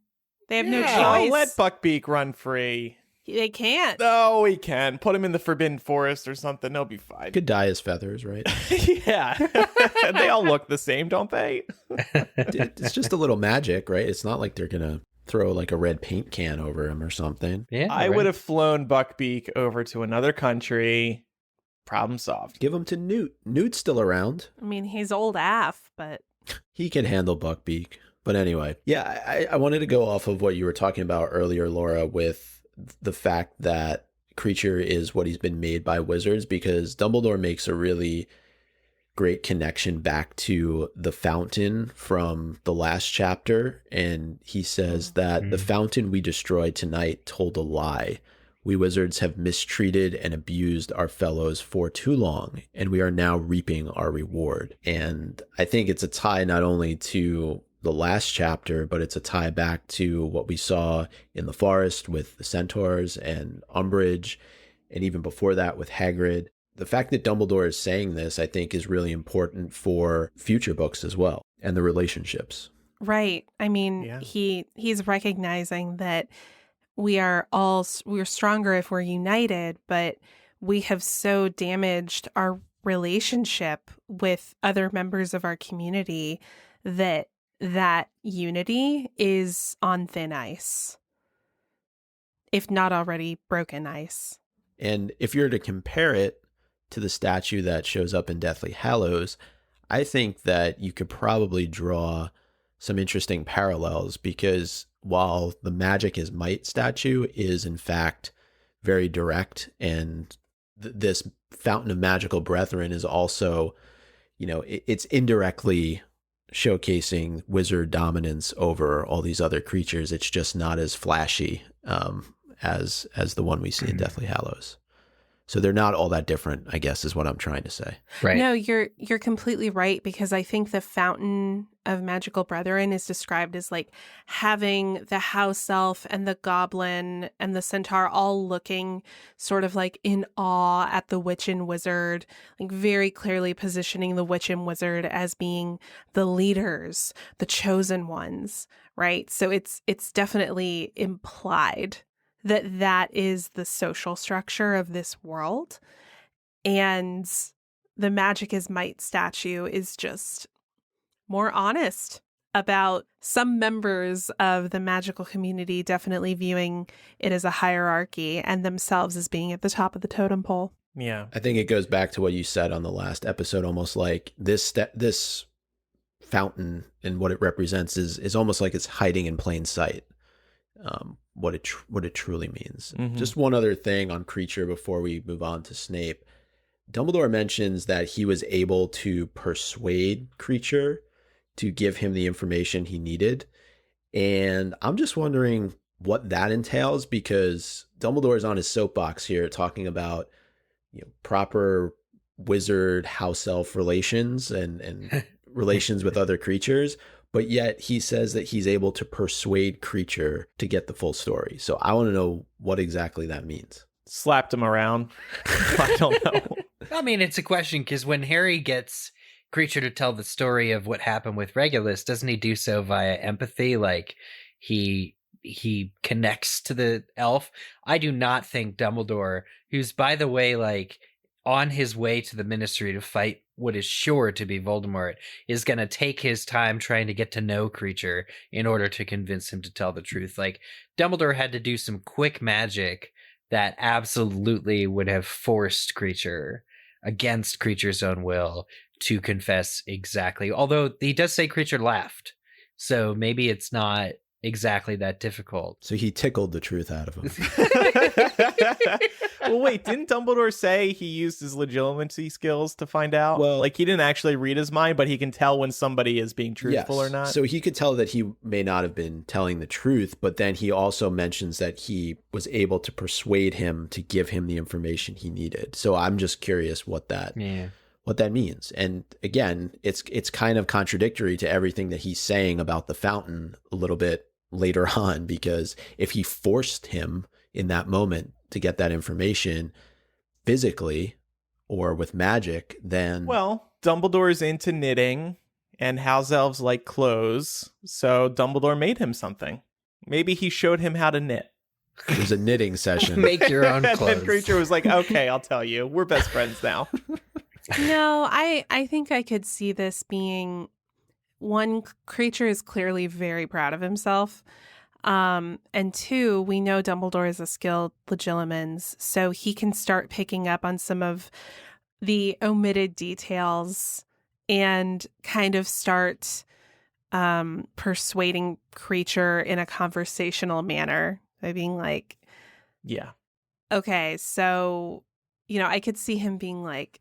They have no Oh, choice. let Buckbeak run free. They can't. No, he can. Put him in the Forbidden Forest or something. They'll be fine. Could dye his feathers, right? Yeah. They all look the same, don't they? It's just a little magic, right? It's not like they're going to throw like a red paint can over him or something. Yeah, I would have flown Buckbeak over to another country. Problem solved. Give him to Newt. Newt's still around. I mean, he's old AF, but He can handle Buckbeak. But anyway, yeah, I wanted to go off of what you were talking about earlier, Laura, with the fact that Kreacher is what he's been made by wizards, because Dumbledore makes a really great connection back to the fountain from the last chapter. And he says that the fountain we destroyed tonight told a lie. We wizards have mistreated and abused our fellows for too long, and we are now reaping our reward. And I think it's a tie not only to the last chapter, but it's a tie back to what we saw in the forest with the centaurs and Umbridge, and even before that with Hagrid. The fact that Dumbledore is saying this, I think, is really important for future books as well, and the relationships. right. I mean, he's recognizing that we're stronger if we're united, but we have so damaged our relationship with other members of our community that that unity is on thin ice, if not already broken ice. And if you're to compare it to the statue that shows up in Deathly Hallows, I think that you could probably draw some interesting parallels, because while the magic is might statue is in fact very direct, and this fountain of magical brethren is also, it's indirectly showcasing wizard dominance over all these other creatures. It's just not as flashy as the one we see in Deathly Hallows. So they're not all that different, I guess, is what I'm trying to say. Right. No, you're completely right, because I think the Fountain of Magical Brethren is described as like having the house elf and the goblin and the centaur all looking sort of like in awe at the witch and wizard, like very clearly positioning the witch and wizard as being the leaders, the chosen ones, right? So it's definitely implied that is the social structure of this world. And the magic is might statue is just more honest about some members of the magical community definitely viewing it as a hierarchy and themselves as being at the top of the totem pole. Yeah. I think it goes back to what you said on the last episode, almost like this fountain and what it represents is almost like it's hiding in plain sight. What it truly means. Mm-hmm. Just one other thing on Kreacher before we move on to Snape. Dumbledore mentions that he was able to persuade Kreacher to give him the information he needed. And I'm just wondering what that entails, because Dumbledore is on his soapbox here talking about proper wizard house elf relations and relations with other creatures. But yet he says that he's able to persuade Kreacher to get the full story. So I want to know what exactly that means. Slapped him around. I don't know. I mean, it's a question, because when Harry gets Kreacher to tell the story of what happened with Regulus, doesn't he do so via empathy? Like he connects to the elf. I do not think Dumbledore, who's, by the way, like on his way to the Ministry to fight what is sure to be Voldemort, is going to take his time trying to get to know Kreacher in order to convince him to tell the truth. Like, Dumbledore had to do some quick magic that absolutely would have forced Kreacher, against Kreacher's own will, to confess exactly. Although he does say Kreacher laughed, so maybe it's not exactly that difficult. So he tickled the truth out of him. Well, wait, didn't Dumbledore say he used his legitimacy skills to find out? Well, like, he didn't actually read his mind, but he can tell when somebody is being truthful or not. So he could tell that he may not have been telling the truth, but then he also mentions that he was able to persuade him to give him the information he needed. So I'm just curious what that means. And again, it's kind of contradictory to everything that he's saying about the fountain a little bit later on, because if he forced him in that moment to get that information physically or with magic, then... Well, Dumbledore's into knitting and house elves like clothes, so Dumbledore made him something. Maybe he showed him how to knit. It was a knitting session. Make your own clothes. And then Kreacher was like, okay, I'll tell you. We're best friends now. No, I think I could see this being... One, Kreacher is clearly very proud of himself. And two, we know Dumbledore is a skilled legilimens, so he can start picking up on some of the omitted details and kind of start persuading Kreacher in a conversational manner by being like, Yeah. Okay, so, I could see him being like,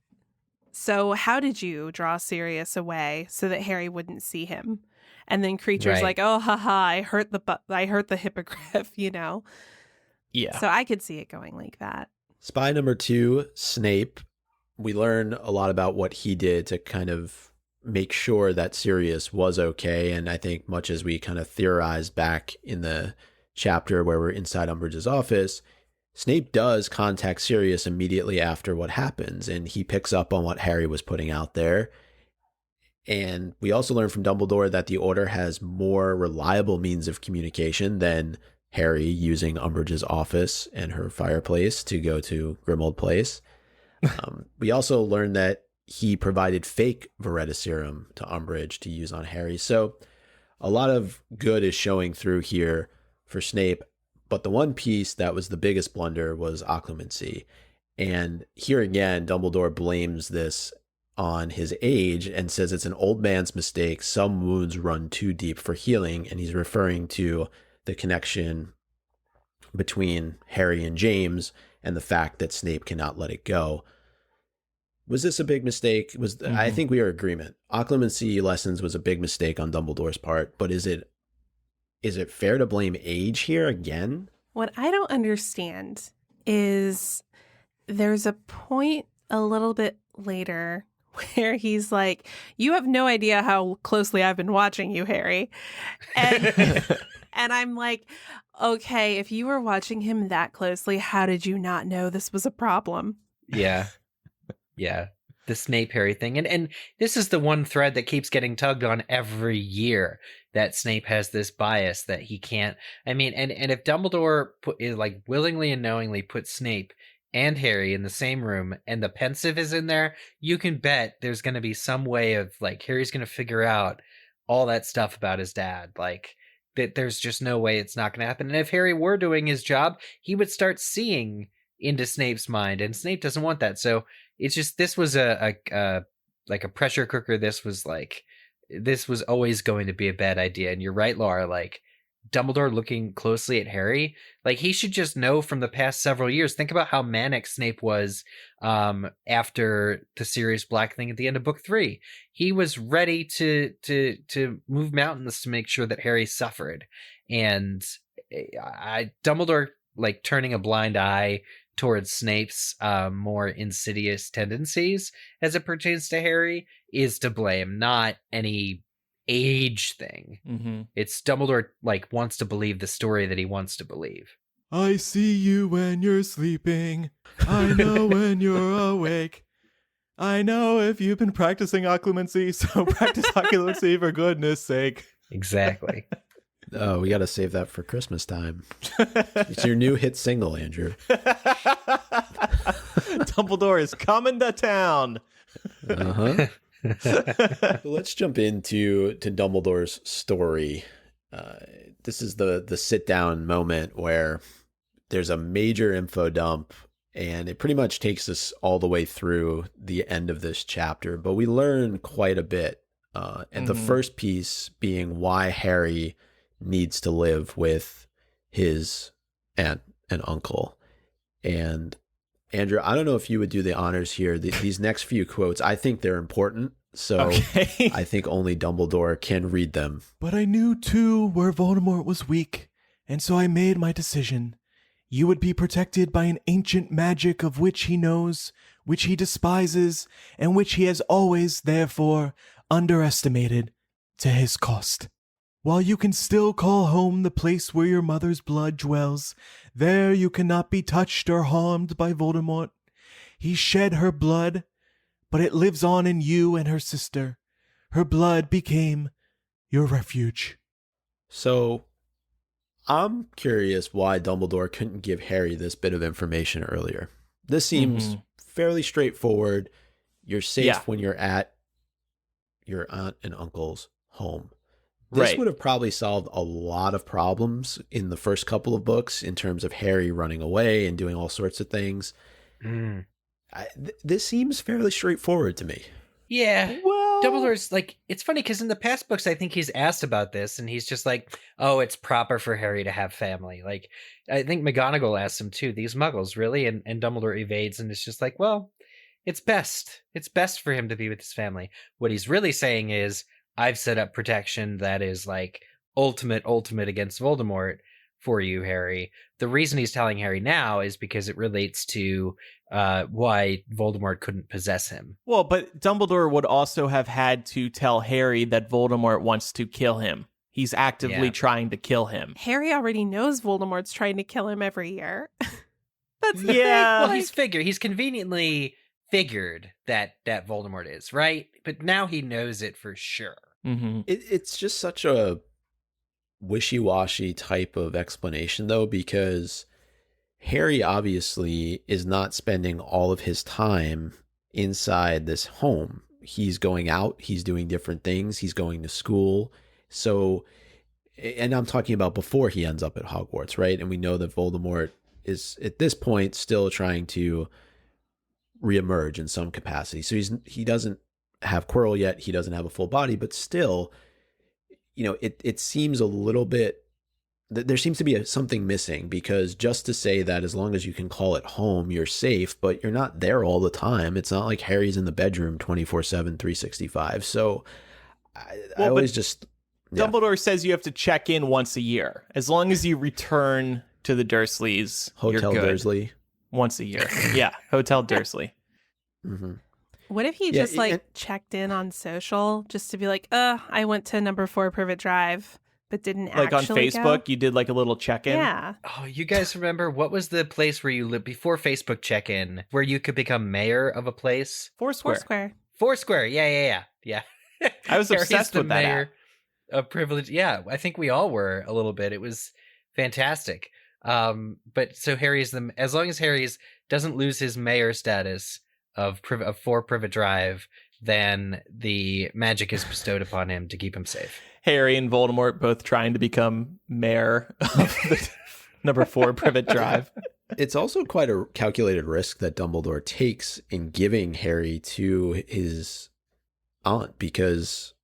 so how did you draw Sirius away so that Harry wouldn't see him? And then Kreacher's like, oh, haha, I hurt the hippogriff, Yeah. So I could see it going like that. Spy number 2, Snape. We learn a lot about what he did to kind of make sure that Sirius was okay. And I think much as we kind of theorized back in the chapter where we're inside Umbridge's office, Snape does contact Sirius immediately after what happens, and he picks up on what Harry was putting out there. And we also learn from Dumbledore that the Order has more reliable means of communication than Harry using Umbridge's office and her fireplace to go to Grimmauld Place. We also learn that he provided fake Veritaserum to Umbridge to use on Harry. So a lot of good is showing through here for Snape. But the one piece that was the biggest blunder was occlumency. And here again, Dumbledore blames this on his age and says it's an old man's mistake. Some wounds run too deep for healing. And he's referring to the connection between Harry and James and the fact that Snape cannot let it go. Was this a big mistake? I think we are in agreement. Occlumency lessons was a big mistake on Dumbledore's part, but is it fair to blame age here again? What I don't understand is there's a point a little bit later where he's like, you have no idea how closely I've been watching you, Harry. And, and I'm like, okay, if you were watching him that closely, how did you not know this was a problem? Yeah. Yeah. The Snape Harry thing. And this is the one thread that keeps getting tugged on every year, that Snape has this bias that he can't. I mean, and if Dumbledore willingly and knowingly put Snape and Harry in the same room and the pensive is in there, you can bet there's going to be some way of like Harry's going to figure out all that stuff about his dad. Like that there's just no way it's not going to happen. And if Harry were doing his job, he would start seeing into Snape's mind, and Snape doesn't want that. So it's just, this was a pressure cooker. This was always going to be a bad idea. And you're right, Laura, like Dumbledore looking closely at Harry, like he should just know from the past several years. Think about how manic Snape was after the Sirius Black thing at the end of book 3. He was ready to move mountains to make sure that Harry suffered. And Dumbledore like turning a blind eye towards Snape's more insidious tendencies as it pertains to Harry is to blame, not any age thing. Mm-hmm. It's Dumbledore like wants to believe the story that he wants to believe. I see you when you're sleeping. I know when you're awake. I know if you've been practicing occlumency, so practice occlumency for goodness sake. Exactly. Oh, we got to save that for Christmas time. It's your new hit single, Andrew. Dumbledore is coming to town. Uh-huh. Let's jump into Dumbledore's story. This is the sit down moment where there's a major info dump, and it pretty much takes us all the way through the end of this chapter. But we learn quite a bit. And the first piece being why Harry needs to live with his aunt and uncle. And Andrew, I don't know if you would do the honors here. These next few quotes, I think they're important. So okay. I think only Dumbledore can read them. But I knew too where Voldemort was weak, and so I made my decision. You would be protected by an ancient magic of which he knows, which he despises, and which he has always, therefore, underestimated to his cost. While you can still call home the place where your mother's blood dwells, there you cannot be touched or harmed by Voldemort. He shed her blood, but it lives on in you and her sister. Her blood became your refuge. So, I'm curious why Dumbledore couldn't give Harry this bit of information earlier. This seems fairly straightforward. You're safe when you're at your aunt and uncle's home. This would have probably solved a lot of problems in the first couple of books in terms of Harry running away and doing all sorts of things. This seems fairly straightforward to me. Yeah. Well, Dumbledore's like, it's funny because in the past books, I think he's asked about this and he's just like, oh, it's proper for Harry to have family. Like, I think McGonagall asked him too, these muggles, really? And Dumbledore evades and it's just like, well, it's best. It's best for him to be with his family. What he's really saying is, I've set up protection that is like ultimate against Voldemort for you, Harry. The reason he's telling Harry now is because it relates to why Voldemort couldn't possess him. Well, but Dumbledore would also have had to tell Harry that Voldemort wants to kill him. He's actively trying to kill him. Harry already knows Voldemort's trying to kill him every year. That's the thing. Well, he's conveniently figured that Voldemort is, right? But now he knows it for sure. Mm-hmm. It's just such a wishy-washy type of explanation, though, because Harry obviously is not spending all of his time inside this home. He's going out, he's doing different things, he's going to school. So, and I'm talking about before he ends up at Hogwarts, right? And we know that Voldemort is at this point still trying to reemerge in some capacity. So he doesn't have Quirrell yet. He doesn't have a full body, but still, it seems a little bit, there seems to be something missing, because just to say that as long as you can call it home, you're safe, but you're not there all the time. It's not like Harry's in the bedroom 24/7, 365. So I always just... Yeah. Dumbledore says you have to check in once a year. As long as you return to the Dursleys, Hotel you're good. Dursley. Once a year. Yeah, Hotel Dursley. Mm-hmm. What if he just checked in on social just to be like, I went to number 4 Privet Drive, but didn't like actually on Facebook, go? You did like a little check-in? Yeah. Oh, you guys remember what was the place where you lived before Facebook check-in, where you could become mayor of a place? Foursquare. Foursquare. Yeah. I was obsessed with that app. A privilege. Yeah, I think we all were a little bit. It was fantastic. But so Harry's as long as Harry's doesn't lose his mayor status of 4 Privet Drive, then the magic is bestowed upon him to keep him safe. Harry and Voldemort both trying to become mayor of the number 4 Privet Drive. It's also quite a calculated risk that Dumbledore takes in giving Harry to his aunt, because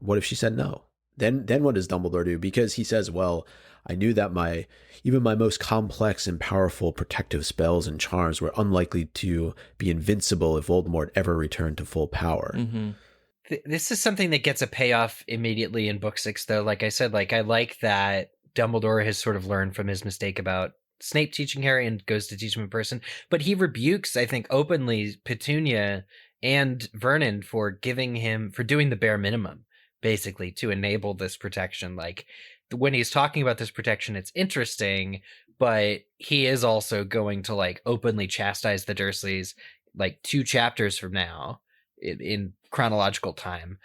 what if she said no? Then what does Dumbledore do? Because he says, well, I knew that even my most complex and powerful protective spells and charms were unlikely to be invincible if Voldemort ever returned to full power. Mm-hmm. This is something that gets a payoff immediately in book 6, though. Like I said, I like that Dumbledore has sort of learned from his mistake about Snape teaching Harry and goes to teach him in person. But he rebukes, I think, openly Petunia and Vernon for doing the bare minimum, basically, to enable this protection. Like, when he's talking about this protection, it's interesting, but he is also going to openly chastise the Dursleys 2 chapters from now in chronological time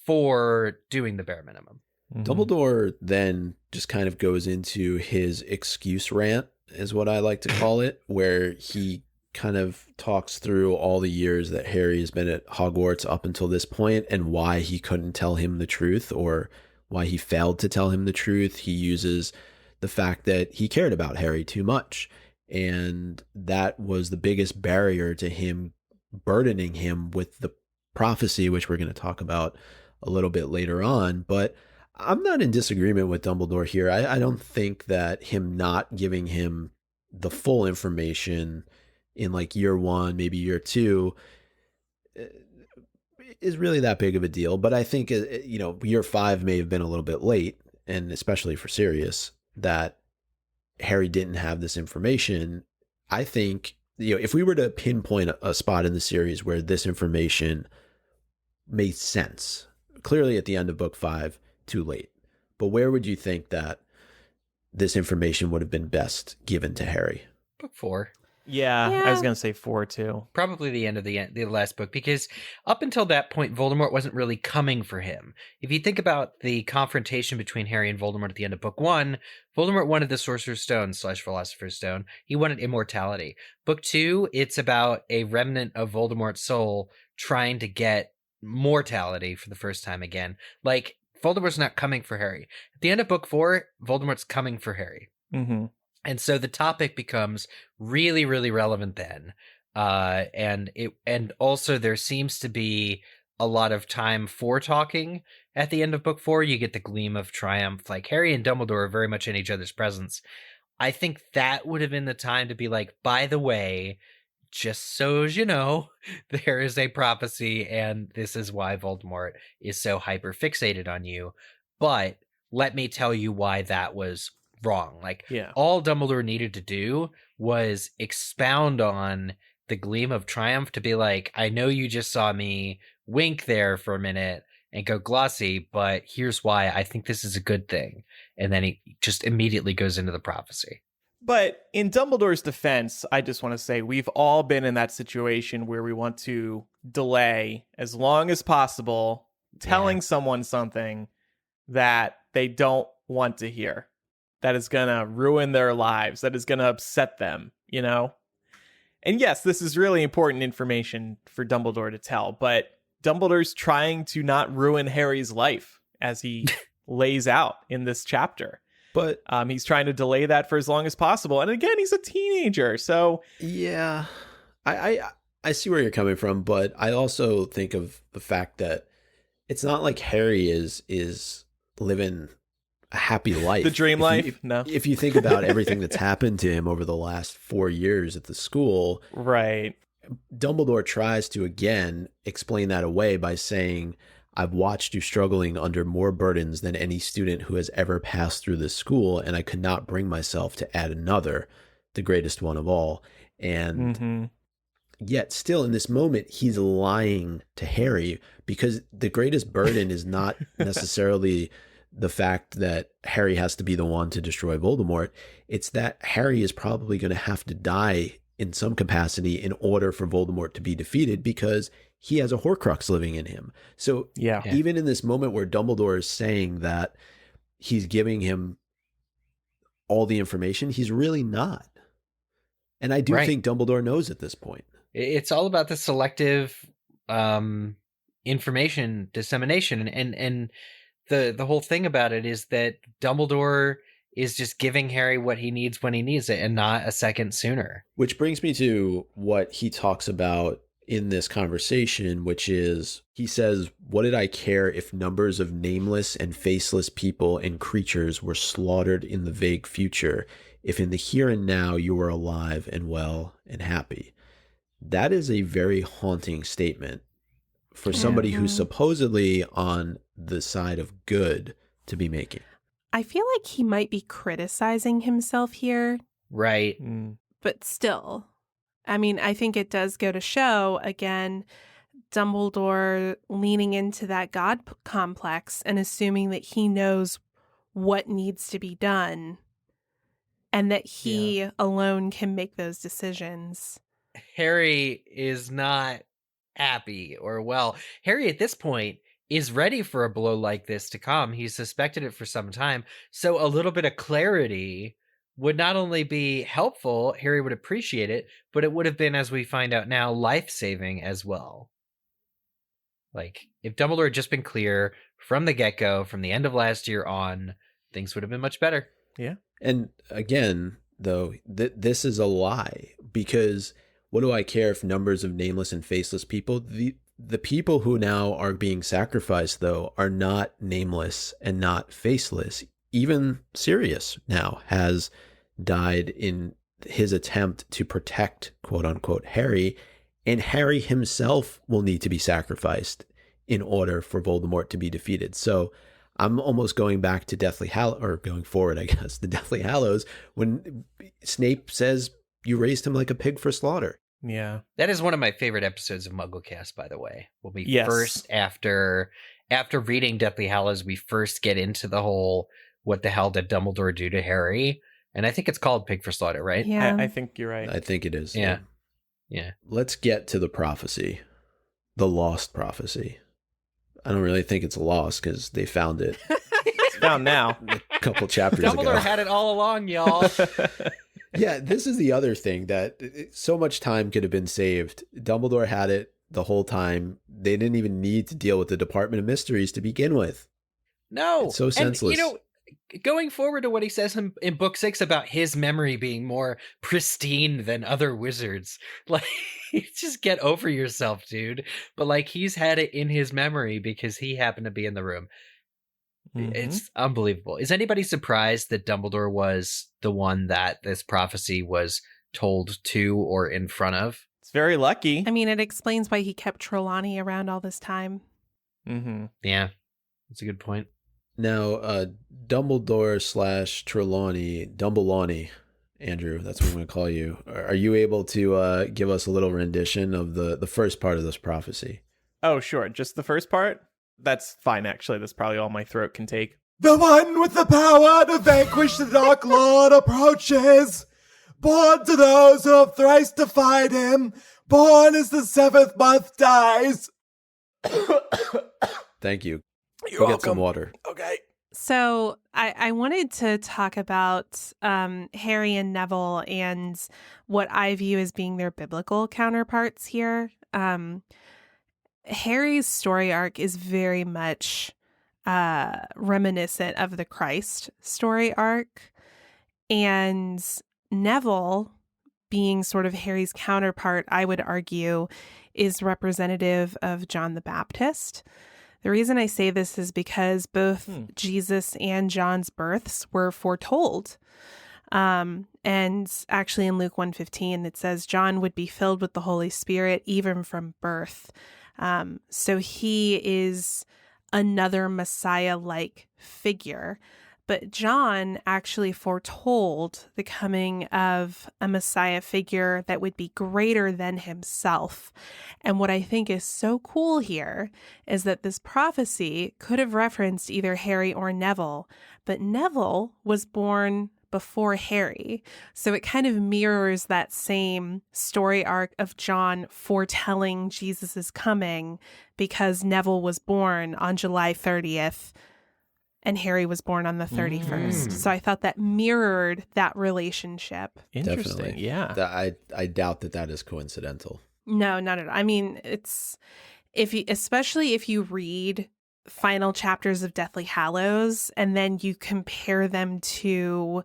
for doing the bare minimum. Mm-hmm. Dumbledore then just kind of goes into his excuse rant, is what I like to call it, where he kind of talks through all the years that Harry has been at Hogwarts up until this point and why he couldn't tell him the truth, or why he failed to tell him the truth. He uses the fact that he cared about Harry too much, and that was the biggest barrier to him burdening him with the prophecy, which we're going to talk about a little bit later on. But I'm not in disagreement with Dumbledore here. I don't think that him not giving him the full information in year 1, maybe year 2, is really that big of a deal. But I think, year 5 may have been a little bit late, and especially for Sirius, that Harry didn't have this information. I think, if we were to pinpoint a spot in the series where this information made sense, clearly at the end of book 5, too late. But where would you think that this information would have been best given to Harry? Book 4. Yeah, I was going to say 4 too. Probably the end of the last book, because up until that point, Voldemort wasn't really coming for him. If you think about the confrontation between Harry and Voldemort at the end of book 1, Voldemort wanted the Sorcerer's Stone / Philosopher's Stone. He wanted immortality. Book 2, it's about a remnant of Voldemort's soul trying to get mortality for the first time again. Voldemort's not coming for Harry. At the end of book 4, Voldemort's coming for Harry. Mm-hmm. And so the topic becomes really, really relevant then. And also there seems to be a lot of time for talking at the end of book 4. You get the gleam of triumph. Harry and Dumbledore are very much in each other's presence. I think that would have been the time to be by the way, just so as you know, there is a prophecy, and this is why Voldemort is so hyper fixated on you. But let me tell you why that was wrong. All Dumbledore needed to do was expound on the gleam of triumph to be I know you just saw me wink there for a minute and go glossy, but here's why I think this is a good thing. And then he just immediately goes into the prophecy. But in Dumbledore's defense, I just want to say we've all been in that situation where we want to delay as long as possible telling someone something that they don't want to hear, that is going to ruin their lives, that is going to upset them, And yes, this is really important information for Dumbledore to tell, but Dumbledore's trying to not ruin Harry's life as he lays out in this chapter. But he's trying to delay that for as long as possible. And again, he's a teenager. So yeah, I see where you're coming from, but I also think of the fact that it's not like Harry is living a happy life. The dream life? No. If you think about everything that's happened to him over the last 4 years at the school. Right. Dumbledore tries to, again, explain that away by saying, I've watched you struggling under more burdens than any student who has ever passed through this school, and I could not bring myself to add another, the greatest one of all. And yet still in this moment, he's lying to Harry, because the greatest burden is not necessarily the fact that Harry has to be the one to destroy Voldemort. It's that Harry is probably going to have to die in some capacity in order for Voldemort to be defeated, because he has a Horcrux living in him. So even in this moment where Dumbledore is saying that he's giving him all the information, he's really not. And I do think Dumbledore knows at this point. It's all about the selective information dissemination. And the whole thing about it is that Dumbledore is just giving Harry what he needs when he needs it, and not a second sooner. Which brings me to what he talks about in this conversation, which is, he says, what did I care if numbers of nameless and faceless people and creatures were slaughtered in the vague future, if in the here and now you were alive and well and happy? That is a very haunting statement for somebody who's supposedly on the side of good to be making. I feel like he might be criticizing himself here. Right. But still, I mean, I think it does go to show, again, Dumbledore leaning into that God complex and assuming that he knows what needs to be done and that he alone can make those decisions. Harry is not happy or well. Harry at this point is ready for a blow like this to come. He's suspected it for some time. So a little bit of clarity would not only be helpful, Harry would appreciate it, but it would have been, as we find out now, life-saving as well. Like, if Dumbledore had just been clear from the get-go, from the end of last year on, things would have been much better. Yeah. And again, though, this is a lie, because what do I care if numbers of nameless and faceless people? The people who now are being sacrificed, though, are not nameless and not faceless. Even Sirius now has died in his attempt to protect, quote unquote, Harry, and Harry himself will need to be sacrificed in order for Voldemort to be defeated. So I'm almost going back to Deathly Hallows, or going forward, I guess, the Deathly Hallows, when Snape says, you raised him like a pig for slaughter. Yeah. That is one of my favorite episodes of MuggleCast, by the way. When we first, after reading Deathly Hallows, we first get into the whole, what the hell did Dumbledore do to Harry? And I think it's called Pig for Slaughter, right? Yeah. I think you're right. I think it is. Yeah. Let's get to the prophecy, the lost prophecy. I don't really think it's lost because they found it. It's found now. A couple chapters ago. Dumbledore had it all along, y'all. Yeah, this is the other thing, that so much time could have been saved. Dumbledore had it the whole time. They didn't even need to deal with the Department of Mysteries to begin with. No. It's so senseless. And, you know, going forward to what he says in book 6 about his memory being more pristine than other wizards, like, just get over yourself, dude. But like, he's had it in his memory because he happened to be in the room. It's unbelievable. Is anybody surprised that Dumbledore was the one that this prophecy was told to or in front of? It's very lucky. I mean, it explains why he kept Trelawney around all this time. Yeah, that's a good point. Now, Dumbledore / Trelawney, Dumbledore, Andrew, that's what I'm going to call you. Are you able to give us a little rendition of the first part of this prophecy? Oh, sure. Just the first part? That's fine, actually. That's probably all my throat can take. The one with the power to vanquish the Dark Lord approaches. Born to those who have thrice defied him, born as the 7th month dies. Thank you. You're Go welcome. get some water. Okay. So I wanted to talk about Harry and Neville and what I view as being their biblical counterparts here. Harry's story arc is very much reminiscent of the Christ story arc. And Neville, being sort of Harry's counterpart, I would argue, is representative of John the Baptist. The reason I say this is because both Jesus and John's births were foretold. And actually in Luke 1:15, it says John would be filled with the Holy Spirit even from birth. So he is another Messiah-like figure. But John actually foretold the coming of a Messiah figure that would be greater than himself. And what I think is so cool here is that this prophecy could have referenced either Harry or Neville, but Neville was born before Harry. So it kind of mirrors that same story arc of John foretelling Jesus's coming, because Neville was born on July 30th and Harry was born on the 31st. So I thought that mirrored that relationship. Interesting. Definitely. Yeah. I doubt that is coincidental. No, not at all. I mean, especially if you read final chapters of Deathly Hallows and then you compare them to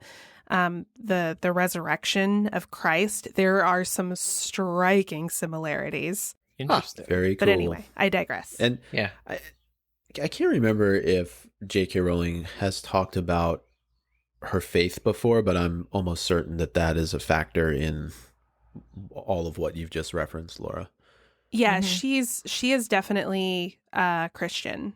the resurrection of Christ, there are some striking similarities. Interesting. Very cool. But anyway, I digress. And Yeah. I can't remember if J.K. Rowling has talked about her faith before, but I'm almost certain that is a factor in all of what you've just referenced, Laura. Yeah, she is definitely Christian.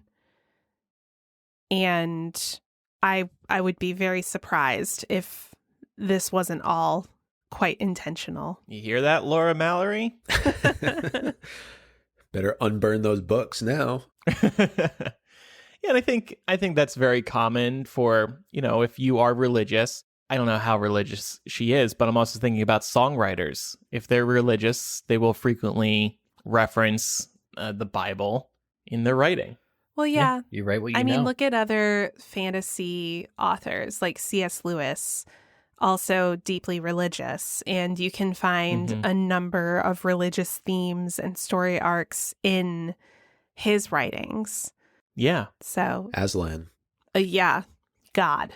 And I would be very surprised if this wasn't all quite intentional. You hear that, Laura Mallory? Better unburn those books now. Yeah, and I think that's very common for, if you are religious. I don't know how religious she is, but I'm also thinking about songwriters. If they're religious, they will frequently reference the Bible in their writing. Well, yeah. You write what you know. I mean, look at other fantasy authors like C.S. Lewis, also deeply religious, and you can find a number of religious themes and story arcs in his writings. Yeah. So, Aslan. Yeah, God.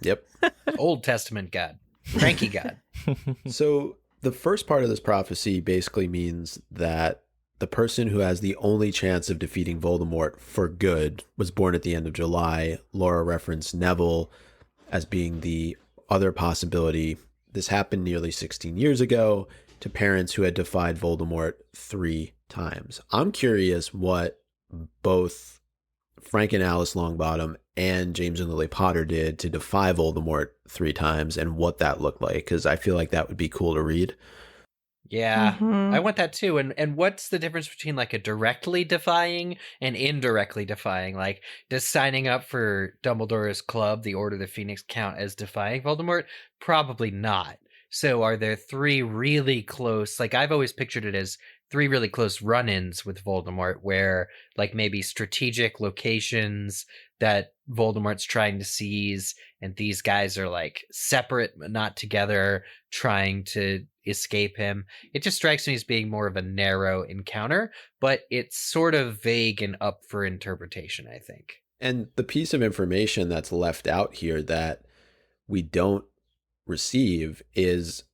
Yep. Old Testament God. Cranky God. So the first part of this prophecy basically means that the person who has the only chance of defeating Voldemort for good was born at the end of July. Laura referenced Neville as being the other possibility. This happened nearly 16 years ago to parents who had defied Voldemort 3 times. I'm curious what both Frank and Alice Longbottom and James and Lily Potter did to defy Voldemort 3 times and what that looked like, because I feel like that would be cool to read. Yeah, I want that too. And what's the difference between like a directly defying and indirectly defying? Like, does signing up for Dumbledore's club, the Order of the Phoenix, count as defying Voldemort? Probably not. So are there 3 really close, like I've always pictured it as 3 really close run-ins with Voldemort, where like maybe strategic locations that Voldemort's trying to seize, and these guys are like separate but not together, trying to escape him. It just strikes me as being more of a narrow encounter, but it's sort of vague and up for interpretation, I think. And the piece of information that's left out here that we don't receive is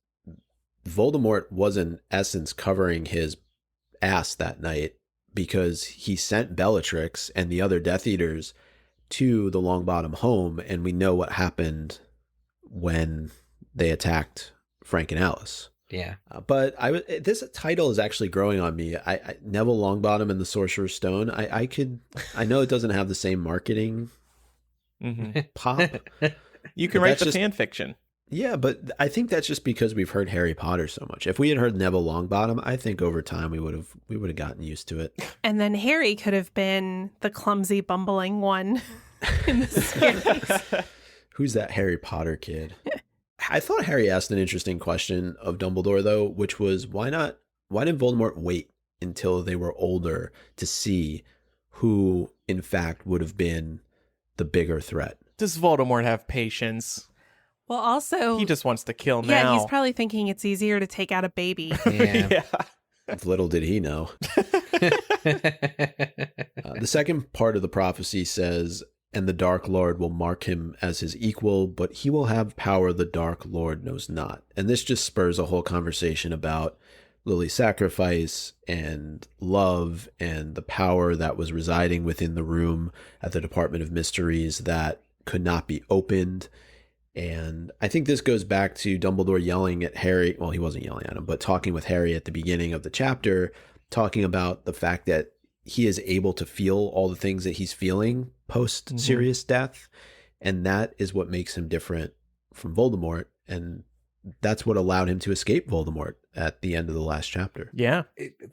Voldemort was in essence covering his ass that night, because he sent Bellatrix and the other Death Eaters to the Longbottom home, and we know what happened when they attacked Frank and Alice. Yeah. But this title is actually growing on me. Neville Longbottom and the Sorcerer's Stone. I know it doesn't have the same marketing pop. You can write the fan fiction. Yeah, but I think that's just because we've heard Harry Potter so much. If we had heard Neville Longbottom, I think over time we would have gotten used to it. And then Harry could have been the clumsy, bumbling one in the series. Who's that Harry Potter kid? I thought Harry asked an interesting question of Dumbledore, though, which was why didn't Voldemort wait until they were older to see who, in fact, would have been the bigger threat? Does Voldemort have patience? Well, also, he just wants to kill now. Yeah, he's probably thinking it's easier to take out a baby. Yeah. Little did he know. The second part of the prophecy says, and the Dark Lord will mark him as his equal, but he will have power the Dark Lord knows not. And this just spurs a whole conversation about Lily's sacrifice and love and the power that was residing within the room at the Department of Mysteries that could not be opened. And I think this goes back to Dumbledore yelling at Harry. Well, he wasn't yelling at him, but talking with Harry at the beginning of the chapter, talking about the fact that he is able to feel all the things that he's feeling post Sirius death. And that is what makes him different from Voldemort. And that's what allowed him to escape Voldemort at the end of the last chapter. Yeah.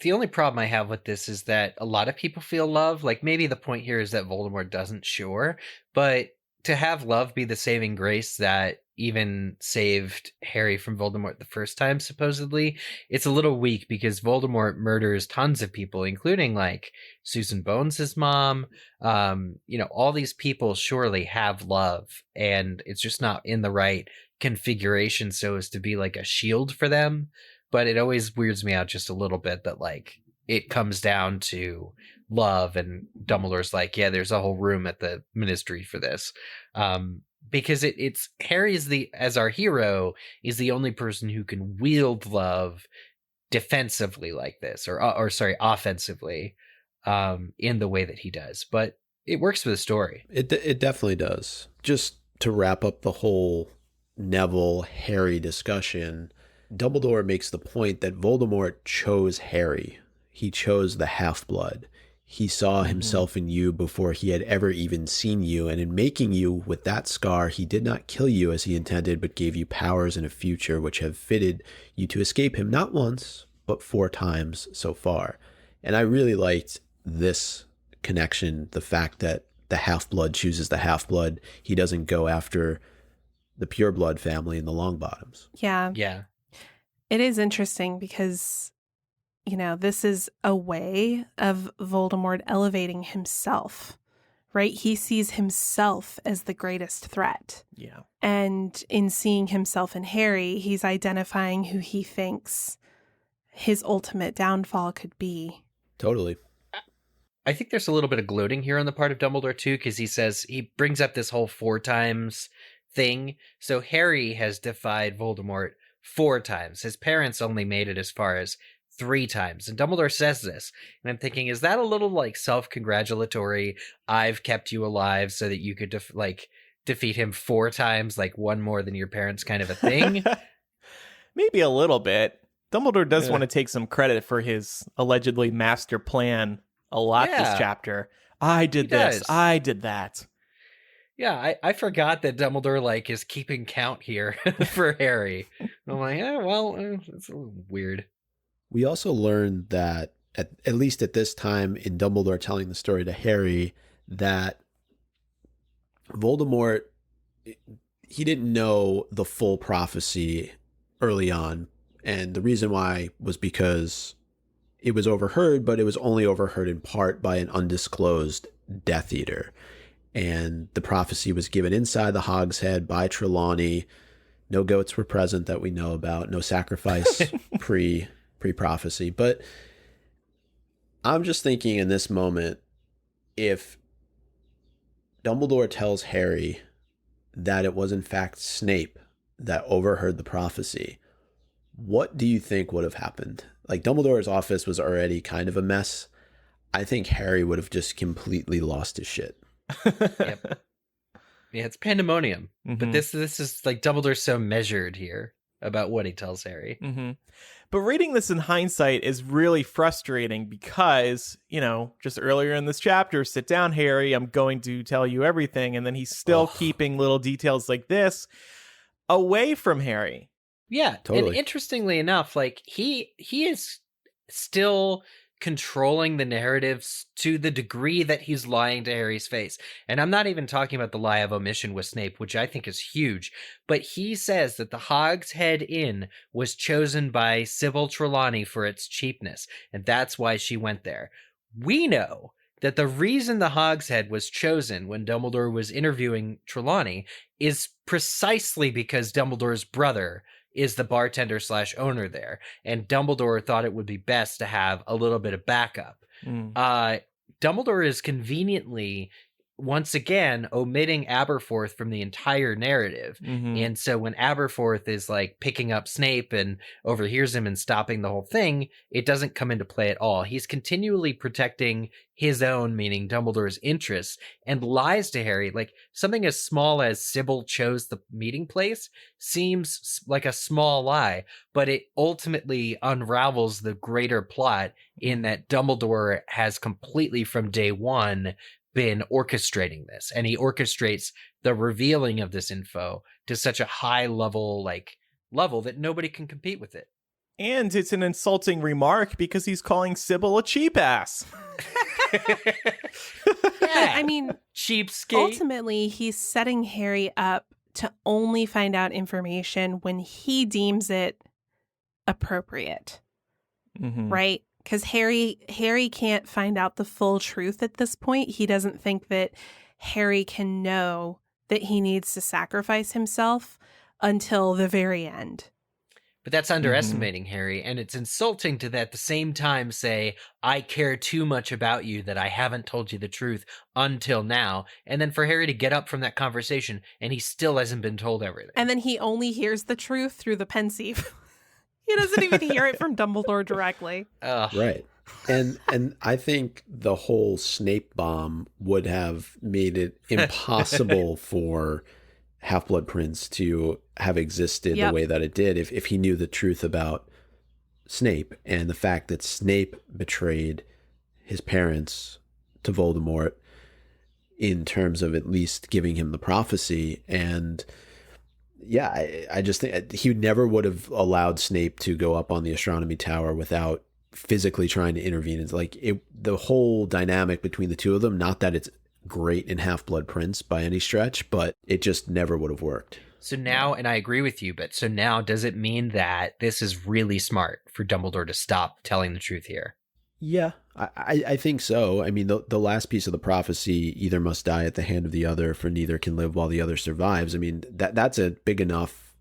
The only problem I have with this is that a lot of people feel love. Like, maybe the point here is that Voldemort doesn't, sure. But to have love be the saving grace that even saved Harry from Voldemort the first time, supposedly, it's a little weak because Voldemort murders tons of people, including like Susan Bones' mom. All these people surely have love, and it's just not in the right configuration so as to be like a shield for them. But it always weirds me out just a little bit that like it comes down to love, and Dumbledore's like, yeah, there's a whole room at the ministry for this. Because it's Harry as our hero is the only person who can wield love defensively like this, or offensively, in the way that he does. But it works for the story. It definitely does. Just to wrap up the whole Neville Harry discussion, Dumbledore makes the point that Voldemort chose Harry. He chose the half-blood. He saw himself in you before he had ever even seen you, and in making you with that scar, he did not kill you as he intended, but gave you powers and a future which have fitted you to escape him not once, but 4 times so far. And I really liked this connection, the fact that the half-blood chooses the half-blood. He doesn't go after the pureblood family and the Longbottoms. Yeah. Yeah. It is interesting because, this is a way of Voldemort elevating himself, right? He sees himself as the greatest threat. Yeah. And in seeing himself in Harry, he's identifying who he thinks his ultimate downfall could be. Totally. I think there's a little bit of gloating here on the part of Dumbledore too, because he brings up this whole 4 times thing. So Harry has defied Voldemort 4 times. His parents only made it as far as 3 times. And Dumbledore says this. And I'm thinking, is that a little like self-congratulatory? I've kept you alive so that you could defeat him 4 times, like one more than your parents kind of a thing? Maybe a little bit. Dumbledore does want to take some credit for his allegedly master plan a lot this chapter. I did this. I did that. Yeah, I forgot that Dumbledore is keeping count here for Harry. I'm like, it's a little weird. We also learned that, at least at this time in Dumbledore telling the story to Harry, that Voldemort, he didn't know the full prophecy early on. And the reason why was because it was overheard, but it was only overheard in part by an undisclosed Death Eater. And the prophecy was given inside the Hogshead by Trelawney. No goats were present that we know about. No sacrifice pre-prophecy. But I'm just thinking in this moment, if Dumbledore tells Harry that it was in fact Snape that overheard the prophecy, what do you think would have happened? Dumbledore's office was already kind of a mess. I think Harry would have just completely lost his shit. Yep. Yeah, it's pandemonium. But this is Dumbledore's so measured here about what he tells Harry. But reading this in hindsight is really frustrating because, just earlier in this chapter, sit down, Harry, I'm going to tell you everything. And then he's still keeping little details like this away from Harry. Yeah, totally. And interestingly enough, he is still controlling the narratives to the degree that he's lying to Harry's face. And I'm not even talking about the lie of omission with Snape, which I think is huge, but he says that the Hogshead Inn was chosen by Sybil Trelawney for its cheapness, and that's why she went there. We know that the reason the Hogshead was chosen when Dumbledore was interviewing Trelawney is precisely because Dumbledore's brother is the bartender / owner there. And Dumbledore thought it would be best to have a little bit of backup. Dumbledore is conveniently, once again, omitting Aberforth from the entire narrative. And so when Aberforth is like picking up Snape and overhears him and stopping the whole thing, it doesn't come into play at all. He's continually protecting his own, meaning Dumbledore's interests, and lies to Harry. Like something as small as Sybil chose the meeting place seems like a small lie, but it ultimately unravels the greater plot in that Dumbledore has completely from day one been orchestrating this, and he orchestrates the revealing of this info to such a high level that nobody can compete with it. And it's an insulting remark because he's calling Sybil a cheap ass. I mean, cheapskate. Ultimately, he's setting Harry up to only find out information when he deems it appropriate, right? Because Harry can't find out the full truth at this point. He doesn't think that Harry can know that he needs to sacrifice himself until the very end. But that's underestimating Harry, and it's insulting to at the same time say, I care too much about you that I haven't told you the truth until now. And then for Harry to get up from that conversation, and he still hasn't been told everything. And then he only hears the truth through the pensieve. He doesn't even hear it from Dumbledore directly. Right. And I think the whole Snape bomb would have made it impossible for Half-Blood Prince to have existed the way that it did if he knew the truth about Snape and the fact that Snape betrayed his parents to Voldemort in terms of at least giving him the prophecy. And yeah, I just think he never would have allowed Snape to go up on the astronomy tower without physically trying to intervene. It's like the whole dynamic between the two of them, not that it's great in Half-Blood Prince by any stretch, but it just never would have worked. So now, and I agree with you, but so now does it mean that this is really smart for Dumbledore to stop telling the truth here? Yeah, I think so. I mean, the last piece of the prophecy, either must die at the hand of the other, for neither can live while the other survives. I mean, that's a big enough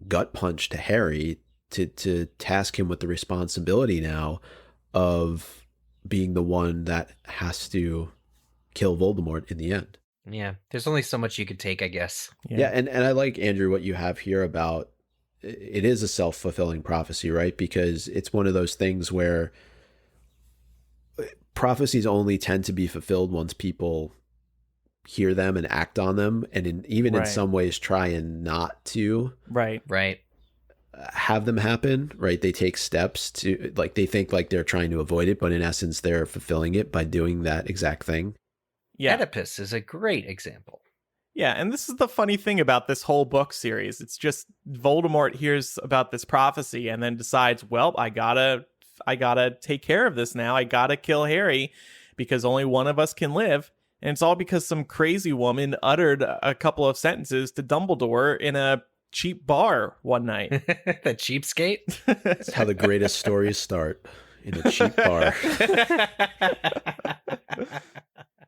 gut punch to Harry to task him with the responsibility now of being the one that has to kill Voldemort in the end. Yeah, there's only so much you could take, I guess. Yeah, and I like, Andrew, what you have here about it is a self-fulfilling prophecy, right? Because it's one of those things where prophecies only tend to be fulfilled once people hear them and act on them, and in some ways try and not to have them happen, right? They take steps to, like, they think like they're trying to avoid it, but in essence they're fulfilling it by doing that exact thing. Yeah. Oedipus is a great example. Yeah, and this is the funny thing about this whole book series. It's just Voldemort hears about this prophecy and then decides, well, I gotta take care of this now. I gotta kill Harry because only one of us can live. And it's all because some crazy woman uttered a couple of sentences to Dumbledore in a cheap bar one night. The cheapskate? That's how the greatest stories start, in a cheap bar.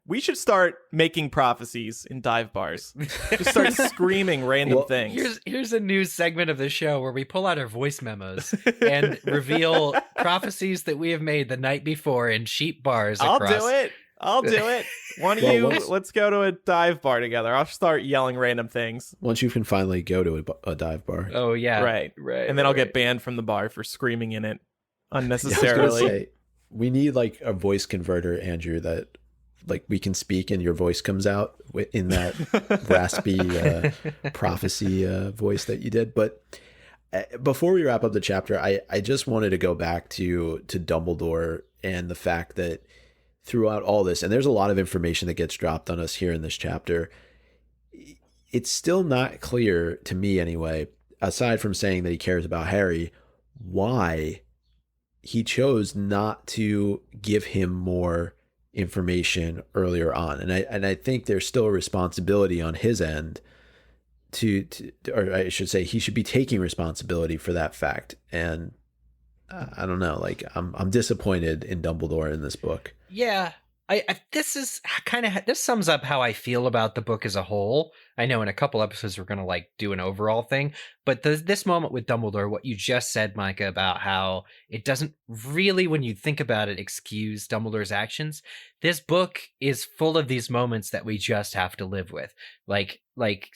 We should start making prophecies in dive bars. Just start screaming random things. Here's a new segment of the show where we pull out our voice memos and reveal prophecies that we have made the night before in cheap bars. I'll do it. One of you, let's go to a dive bar together. I'll start yelling random things. Once you can finally go to a dive bar. Oh, yeah. Right. And then I'll get banned from the bar for screaming in it unnecessarily. We need like a voice converter, Andrew, that like we can speak and your voice comes out in that raspy prophecy voice that you did. But before we wrap up the chapter, I just wanted to go back to Dumbledore and the fact that throughout all this, and there's a lot of information that gets dropped on us here in this chapter, it's still not clear to me anyway, aside from saying that he cares about Harry, why he chose not to give him more information earlier on. And I think there's still a responsibility on his end or I should say he should be taking responsibility for that fact. And I don't know, like I'm disappointed in Dumbledore in this book. Yeah, This sums up how I feel about the book as a whole. I know in a couple episodes we're going to like do an overall thing, but this moment with Dumbledore, what you just said, Micah, about how it doesn't really, when you think about it, excuse Dumbledore's actions. This book is full of these moments that we just have to live with, like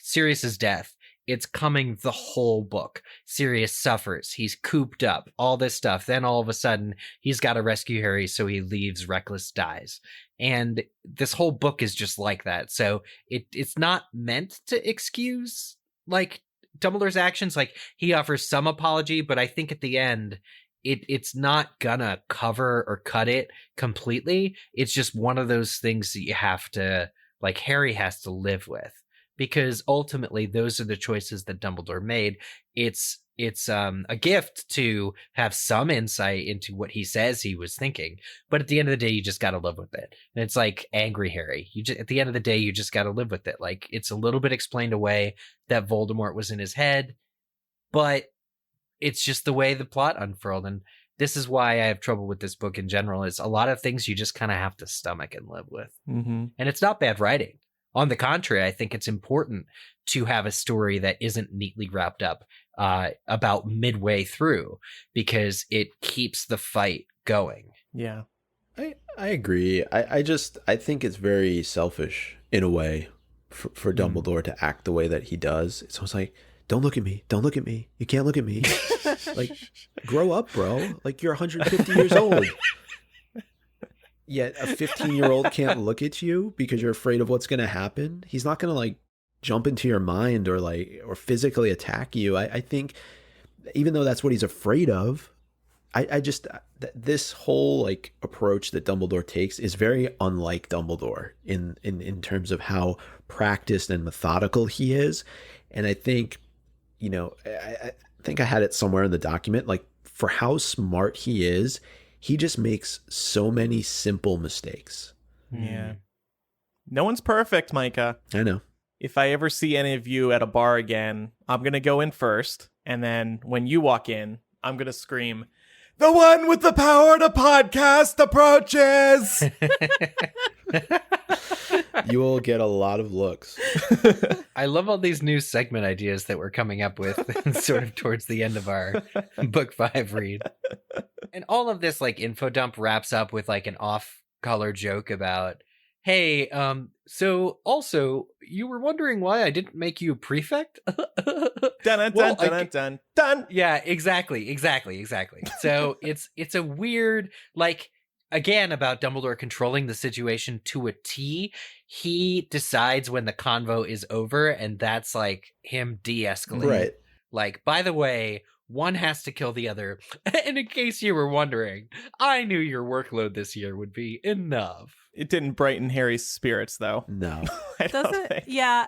Sirius's death. It's coming the whole book. Sirius suffers. He's cooped up. All this stuff. Then all of a sudden, he's got to rescue Harry, so he leaves. Reckless dies. And this whole book is just like that. So it's not meant to excuse, like, Dumbledore's actions. Like, he offers some apology, but I think at the end, it's not gonna cover or cut it completely. It's just one of those things that you have to, like, Harry has to live with. Because ultimately, those are the choices that Dumbledore made. It's a gift to have some insight into what he says he was thinking, but at the end of the day, you just got to live with it. And it's like angry Harry. At the end of the day, you just got to live with it. Like, it's a little bit explained away that Voldemort was in his head, but it's just the way the plot unfurled. And this is why I have trouble with this book in general. Is a lot of things you just kind of have to stomach and live with, and it's not bad writing. On the contrary, I think it's important to have a story that isn't neatly wrapped up about midway through, because it keeps the fight going. Yeah. I agree. I think it's very selfish in a way for Dumbledore to act the way that he does. It's almost like, don't look at me. Don't look at me. You can't look at me. Like, grow up, bro. Like, you're 150 years old. Yet a 15-year-old can't look at you because you're afraid of what's going to happen. He's not going to like jump into your mind or physically attack you. I think even though that's what he's afraid of, I just this whole like approach that Dumbledore takes is very unlike Dumbledore in terms of how practiced and methodical he is. And I think, I think I had it somewhere in the document, like, for how smart he is, he just makes so many simple mistakes. Yeah. No one's perfect, Micah. I know. If I ever see any of you at a bar again, I'm going to go in first. And then when you walk in, I'm going to scream, "The one with the power to podcast approaches!" You will get a lot of looks. I love all these new segment ideas that we're coming up with sort of towards the end of our book 5 read. And all of this like info dump wraps up with like an off-color joke about, hey, so also you were wondering why I didn't make you prefect? Dun. Yeah, exactly. So it's a weird, like, again, about Dumbledore controlling the situation to a T. He decides when the convo is over, and that's like him de-escalating. Right. Like, by the way, one has to kill the other. And in case you were wondering, I knew your workload this year would be enough. It didn't brighten Harry's spirits, though. No. Yeah.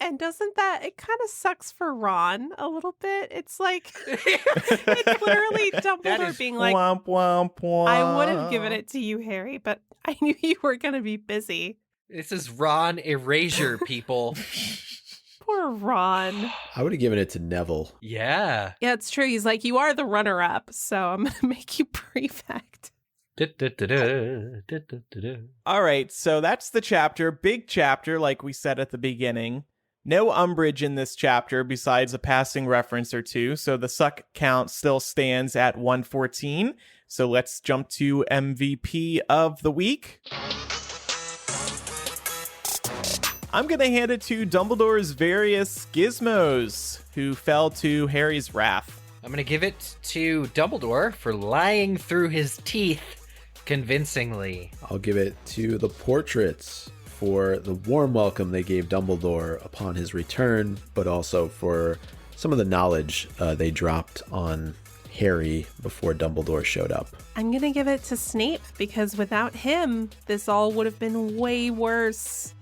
And doesn't that, it kind of sucks for Ron a little bit. It's like, it's literally Dumbledore being like, womp, womp, womp. I would have given it to you, Harry, but I knew you were going to be busy. This is Ron Erasure, people. Poor Ron. I would have given it to Neville. Yeah. Yeah, it's true. He's like, you are the runner-up, so I'm going to make you prefect. All right, so that's the chapter. Big chapter, like we said at the beginning. No umbrage in this chapter besides a passing reference or two, so the suck count still stands at 114. So let's jump to MVP of the week. I'm going to hand it to Dumbledore's various gizmos, who fell to Harry's wrath. I'm going to give it to Dumbledore for lying through his teeth convincingly. I'll give it to the portraits for the warm welcome they gave Dumbledore upon his return, but also for some of the knowledge they dropped on Harry before Dumbledore showed up. I'm going to give it to Snape, because without him, this all would have been way worse.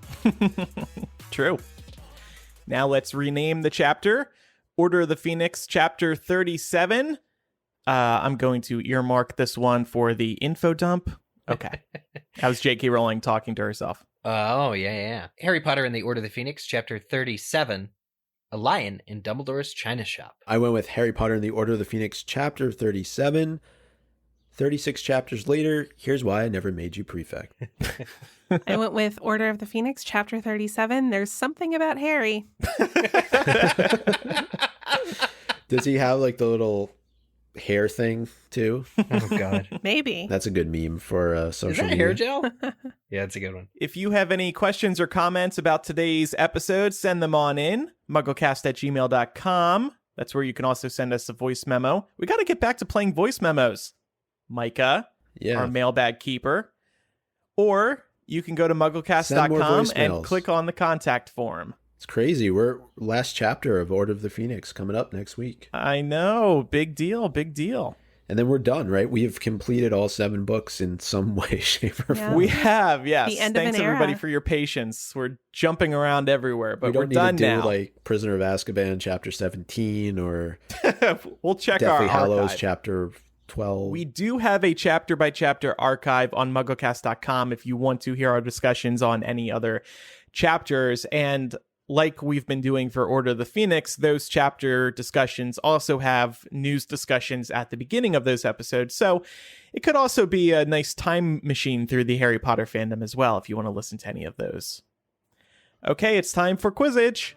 True. Now let's rename the chapter. Order of the Phoenix, chapter 37. I'm going to earmark this one for the info dump. Okay. That was J.K. Rowling talking to herself. Oh, yeah. Harry Potter and the Order of the Phoenix, chapter 37. A lion in Dumbledore's china shop. I went with Harry Potter and the Order of the Phoenix, chapter 37. 36 chapters later, here's why I never made you prefect. I went with Order of the Phoenix, chapter 37. There's something about Harry. Does he have like the little hair thing too? Oh, God. Maybe. That's a good meme for social Is that media. hair gel? Yeah, it's a good one. If you have any questions or comments about today's episode, send them on in, mugglecast@gmail.com. That's where you can also send us a voice memo. We got to get back to playing voice memos, Micah, Yeah. our mailbag keeper. Or you can go to Send more mugglecast.com and voicemails. click on the contact form. It's crazy. We're last chapter of Order of the Phoenix coming up next week. I know. Big deal. Big deal. And then we're done, right? We have completed all 7 books in some way, shape, or Yeah. form. We have, yes. The end of Thanks an era. everybody for your patience. We're jumping around everywhere, but we we're don't done need to now. do like Prisoner of Azkaban chapter 17 or We'll check Deathly our Hallows archive. chapter 12. We do have a chapter by chapter archive on MuggleCast.com if you want to hear our discussions on any other chapters. And like we've been doing for Order of the Phoenix, those chapter discussions also have news discussions at the beginning of those episodes. So it could also be a nice time machine through the Harry Potter fandom as well if you want to listen to any of those. Okay, it's time for Quizzage.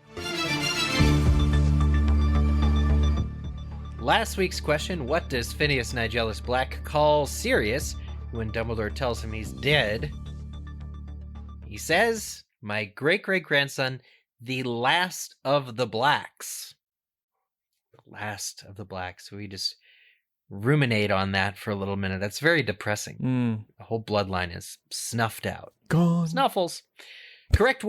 Last week's question, what does Phineas Nigellus Black call Sirius when Dumbledore tells him he's dead? He says, my great-great-grandson, the last of the Blacks. Last of the Blacks. We just ruminate on that for a little minute. That's very depressing. The whole bloodline is snuffed out. Gone. Snuffles. Correct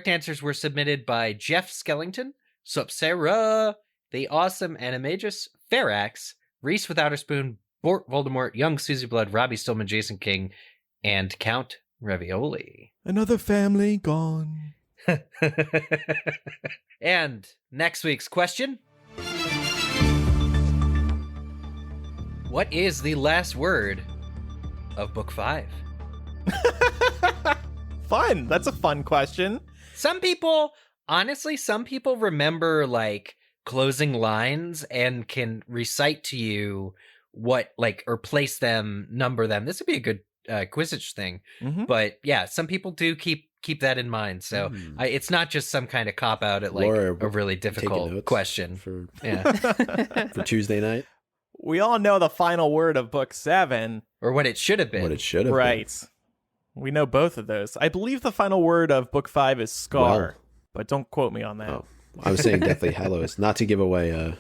answers were submitted by Jeff Skellington, Sup Sarah, The Awesome Animagus, Farax, Reese Without a Spoon, Bort Voldemort, Young Susie Blood, Robbie Stillman, Jason King, and Count Ravioli. Another family gone. And next week's question. What is the last word of Book 5? Fun. That's a fun question. Some people remember like closing lines and can recite to you what like or place them, number them. This would be a good Quizzitch thing. Mm-hmm. But yeah, some people do keep that in mind. So it's not just some kind of cop out at like Laura, a really taking difficult notes question. for Yeah. for Tuesday night. We all know the final word of Book 7. Or what it should have been. What it should have Right. We know both of those. I believe the final word of Book 5 is Scar, Well. but don't quote me on that. Oh, I was saying Deathly Hallows, not to give away a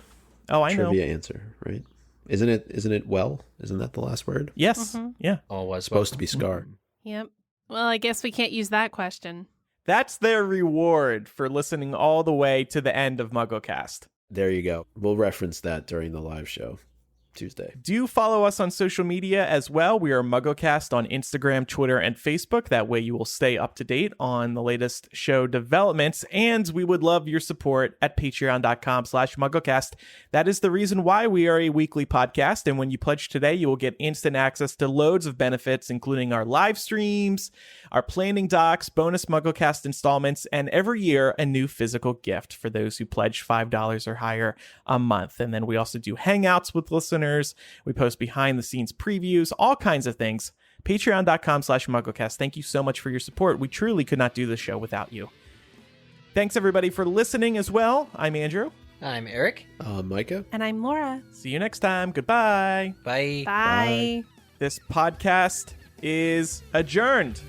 Oh, I know. trivia answer, right? Isn't it well? Isn't that the last word? Yes. Mhm. Yeah. All was Supposed to be Scar. Yep. Well, I guess we can't use that question. That's their reward for listening all the way to the end of MuggleCast. There you go. We'll reference that during the live show Tuesday. Do follow us on social media as well. We are MuggleCast on Instagram, Twitter, and Facebook. That way you will stay up to date on the latest show developments. And we would love your support at patreon.com/MuggleCast. That is the reason why we are a weekly podcast. And when you pledge today, you will get instant access to loads of benefits, including our live streams, our planning docs, bonus MuggleCast installments, and every year a new physical gift for those who pledge $5 or higher a month. And then we also do hangouts with listeners. We post behind the scenes previews, all kinds of things. Patreon.com/MuggleCast. Thank you so much for your support. We truly could not do this show without you. Thanks everybody for listening as well. I'm Andrew. I'm Eric. Micah? And I'm Laura. See you next time. Goodbye. Bye. Bye. This podcast is adjourned.